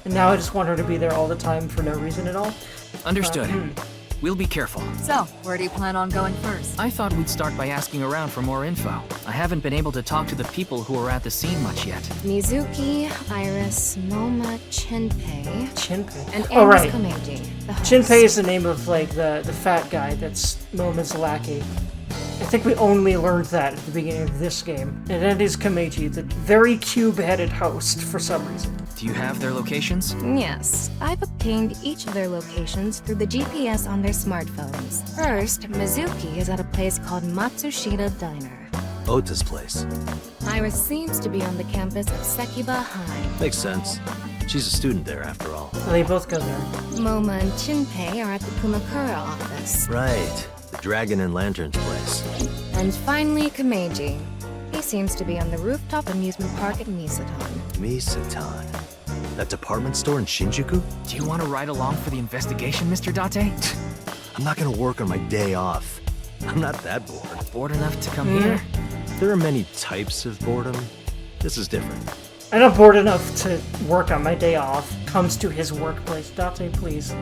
And now I just want her to be there all the time for no reason at all. Understood. We'll be careful. So, where do you plan on going first? I thought we'd start by asking around for more info. I haven't been able to talk to the people who were at the scene much yet. Mizuki, Iris, Moma, Chinpei, Chinpei. and Oh, right. Komeiji, the host. Chinpei is the name of, like, the fat guy that's Momo's lackey. I think we only learned that at the beginning of this game. And that is Komeiji, the very cube-headed host, for some reason. Do you have their locations? Yes, I've obtained each of their locations through the GPS on their smartphones. First, Mizuki is at a place called Matsushita Diner. Ota's place. Iris seems to be on the campus of Sekiba High. Makes sense. She's a student there, after all. They both go there. Moma and Chinpei are at the Kumakura office. Right. The Dragon and Lanterns place. And finally, Komeiji. He seems to be on the rooftop amusement park at Misatan. Misatan. That department store in Shinjuku? Do you want to ride along for the investigation, Mr. Date? I'm not gonna work on my day off. I'm not that bored. Bored enough to come here? There are many types of boredom. This is different. I'm not bored enough to work on my day off. Comes to his workplace. Date, please.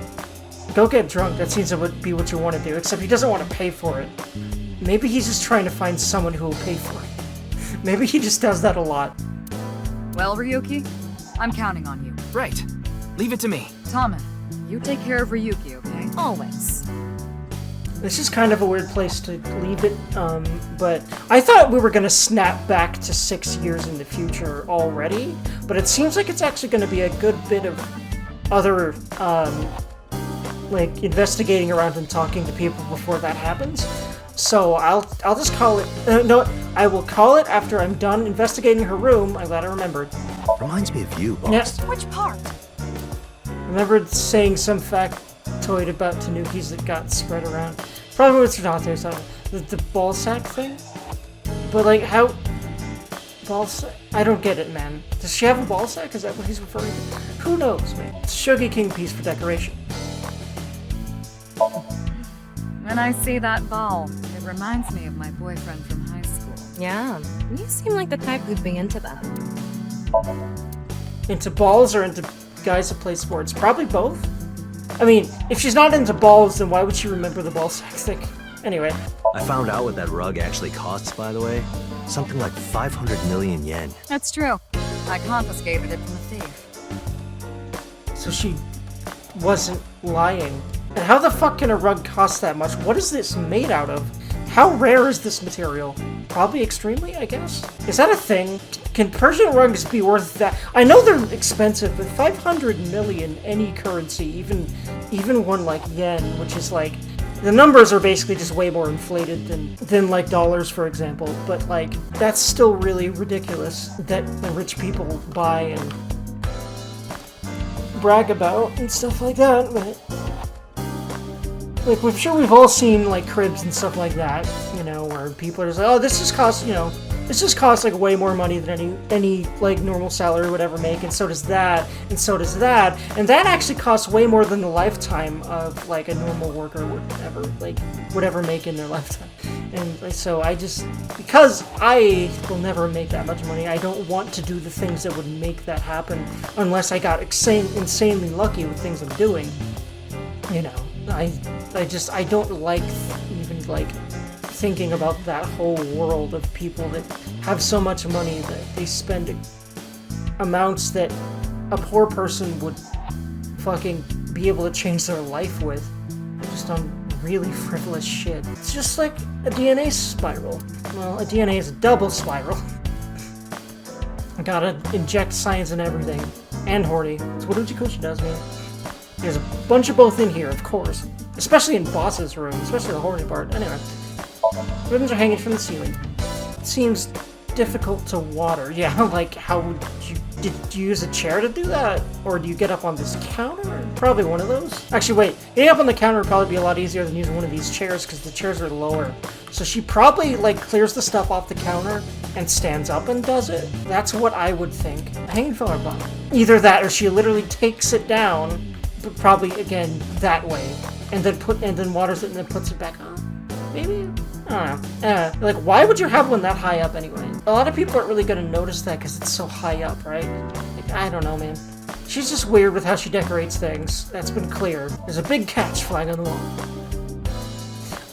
Go get drunk. That seems to be what you want to do, except he doesn't want to pay for it. Maybe he's just trying to find someone who will pay for it. Maybe he just does that a lot. Well, Ryuki, I'm counting on you. Right. Leave it to me. Tama, you take care of Ryuki, okay? Always. This is kind of a weird place to leave it, but I thought we were going to snap back to 6 years in the future already, but it seems like it's actually going to be a good bit of other, like, investigating around and talking to people before that happens. So I'll just call it, no, I will call it after I'm done investigating her room. I'm glad I remembered. Reminds me of you, boss. Yes. Which part? Remembered saying some factoid about tanukis that got spread around. Probably what's not there, so the ball sack thing? But like, how... Ball sack? I don't get it, man. Does she have a ball sack? Is that what he's referring to? Who knows, man? It's a Shogi King piece for decoration. When I see that ball, it reminds me of my boyfriend from high school. Yeah, you seem like the type who'd be into that. Into balls or into guys that play sports? Probably both. I mean, if she's not into balls, then why would she remember the ball sack thing? Anyway. I found out what that rug actually costs, by the way. Something like 500 million yen. That's true. I confiscated it from the thief. So she wasn't lying. And how the fuck can a rug cost that much? What is this made out of? How rare is this material? Probably extremely, I guess? Is that a thing? Can Persian rugs be worth that? I know they're expensive, but 500 million any currency, even one like yen, which is like... The numbers are basically just way more inflated than like dollars, for example. But like, that's still really ridiculous that the rich people buy and brag about and stuff like that, but... Like, I'm sure we've all seen, like, cribs and stuff like that, you know, where people are just like, oh, this just costs, you know, this just costs, like, way more money than any like, normal salary would ever make, and so does that, and so does that, and that actually costs way more than the lifetime of, like, a normal worker would ever make in their lifetime. And like, so I just, because I will never make that much money, I don't want to do the things that would make that happen, unless I got insanely lucky with things I'm doing, you know. I don't like even like thinking about that whole world of people that have so much money that they spend amounts that a poor person would fucking be able to change their life with, just on really frivolous shit. It's just like a DNA spiral. Well, a DNA is a double spiral. I gotta inject science in everything. And horny. That's what Uchikoshi does, man. There's a bunch of both in here, of course. Especially in Boss's room, especially the horny part. Anyway. Ribbons are hanging from the ceiling. It seems difficult to water. Yeah, like, how would you... Did you use a chair to do that? Or do you get up on this counter? Probably one of those. Actually, wait. Getting up on the counter would probably be a lot easier than using one of these chairs, because the chairs are lower. So she probably, like, clears the stuff off the counter and stands up and does it. That's what I would think. A hanging flower pot. Either that, or she literally takes it down, but probably, again, that way. And then waters it and then puts it back on. Maybe? I don't know. Like, why would you have one that high up anyway? A lot of people aren't really gonna notice that because it's so high up, right? Like, I don't know, man. She's just weird with how she decorates things. That's been clear. There's a big catch flag on the wall.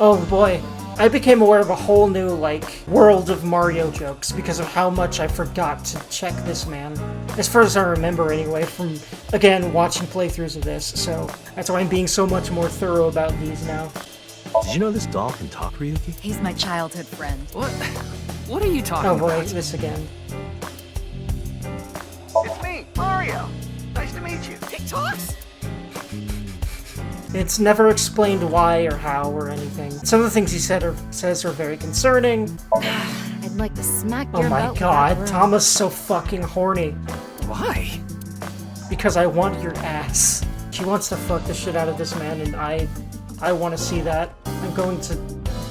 Oh boy. I became aware of a whole new, like, world of Mario jokes because of how much I forgot to check this man. As far as I remember, anyway, from, again, watching playthroughs of this, so that's why I'm being so much more thorough about these now. Did you know this doll can talk, Ryuji? He's my childhood friend. What are you talking about? Oh boy, this again. It's me, Mario. Nice to meet you. TikToks? It's never explained why or how or anything. Some of the things he says are very concerning. I'd like to smack Oh your my butt god, with that Tama's so fucking horny. Why? Because I want your ass. She wants to fuck the shit out of this man, and I want to see that. I'm going to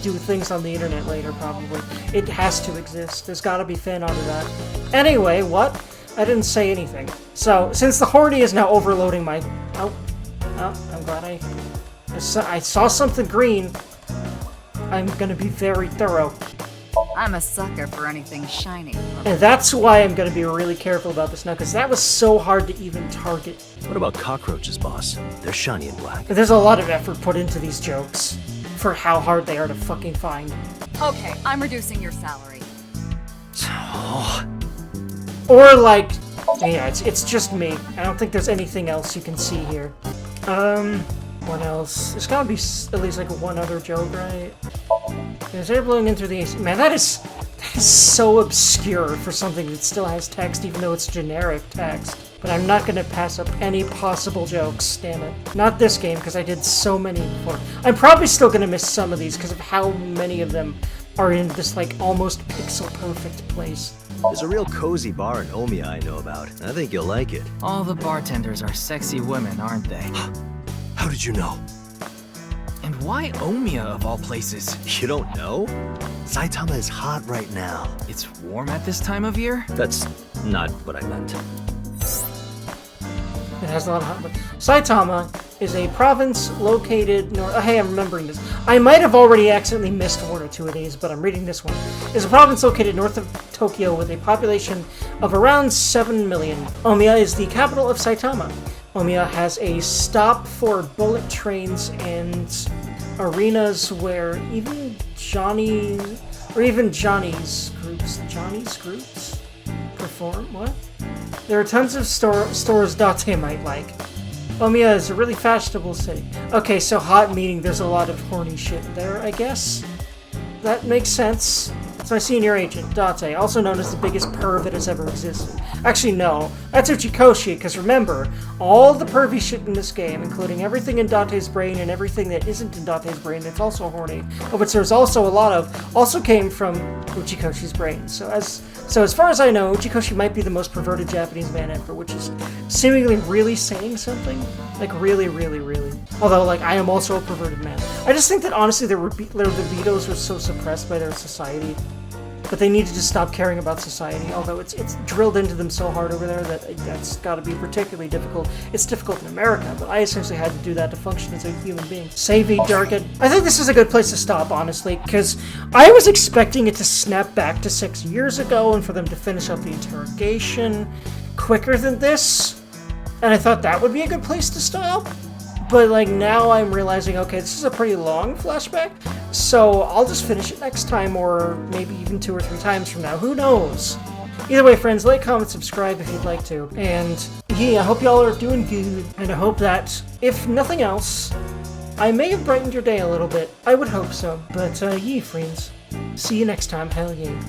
do things on the internet later, probably. It has to exist. There's gotta be fan art of that. Anyway, what? I didn't say anything. So, since the horny is now overloading my... Oh, I'm glad I saw something green. I'm gonna be very thorough. I'm a sucker for anything shiny. And that's why I'm gonna be really careful about this now, because that was so hard to even target. What about cockroaches, boss? They're shiny and black. There's a lot of effort put into these jokes for how hard they are to fucking find. Okay, I'm reducing your salary. Or like, yeah, it's just me. I don't think there's anything else you can see here. What else? There's gotta be at least like one other joke, right? There's air blowing in through the AC. Man, that is so obscure for something that still has text, even though it's generic text. But I'm not gonna pass up any possible jokes, damn it. Not this game, because I did so many before. I'm probably still gonna miss some of these because of how many of them are in this, like, almost pixel-perfect place. There's a real cozy bar in Omiya I know about. I think you'll like it. All the bartenders are sexy women, aren't they? How did you know? And why Omiya of all places? You don't know? Saitama is hot right now. It's warm at this time of year? That's not what I meant. It has a lot of hot... Saitama is a province located north... hey, I'm remembering this. I might have already accidentally missed one or two of these, but I'm reading this one. It's a province located north of Tokyo with a population of around 7 million. Omiya is the capital of Saitama. Omiya has a stop for bullet trains and arenas where even Johnny's groups perform. What? There are tons of stores Date might like. Omiya is a really fashionable city. Okay, so hot meaning there's a lot of horny shit there, I guess. That makes sense. It's my senior agent, Date, also known as the biggest perv that has ever existed. Actually, no. That's Uchikoshi, because remember, all the pervy shit in this game, including everything in Date's brain and everything that isn't in Date's brain that's also horny, of which there's also a lot of, also came from Uchikoshi's brain. So as far as I know, Uchikoshi might be the most perverted Japanese man ever, which is seemingly really saying something. Like, really, really, really. Although, like, I am also a perverted man. I just think that, honestly, their libidos were so suppressed by their society. But they need to just stop caring about society, although it's drilled into them so hard over there that that's gotta be particularly difficult. It's difficult in America, but I essentially had to do that to function as a human being. Savey Darkin. I think this is a good place to stop, honestly, because I was expecting it to snap back to 6 years ago and for them to finish up the interrogation quicker than this, and I thought that would be a good place to stop. But, like, now I'm realizing, okay, this is a pretty long flashback, so I'll just finish it next time, or maybe even 2 or 3 times from now. Who knows? Either way, friends, like, comment, subscribe if you'd like to. And yeah, I hope y'all are doing good. And I hope that, if nothing else, I may have brightened your day a little bit. I would hope so. But yeah, friends. See you next time. Hell yeah.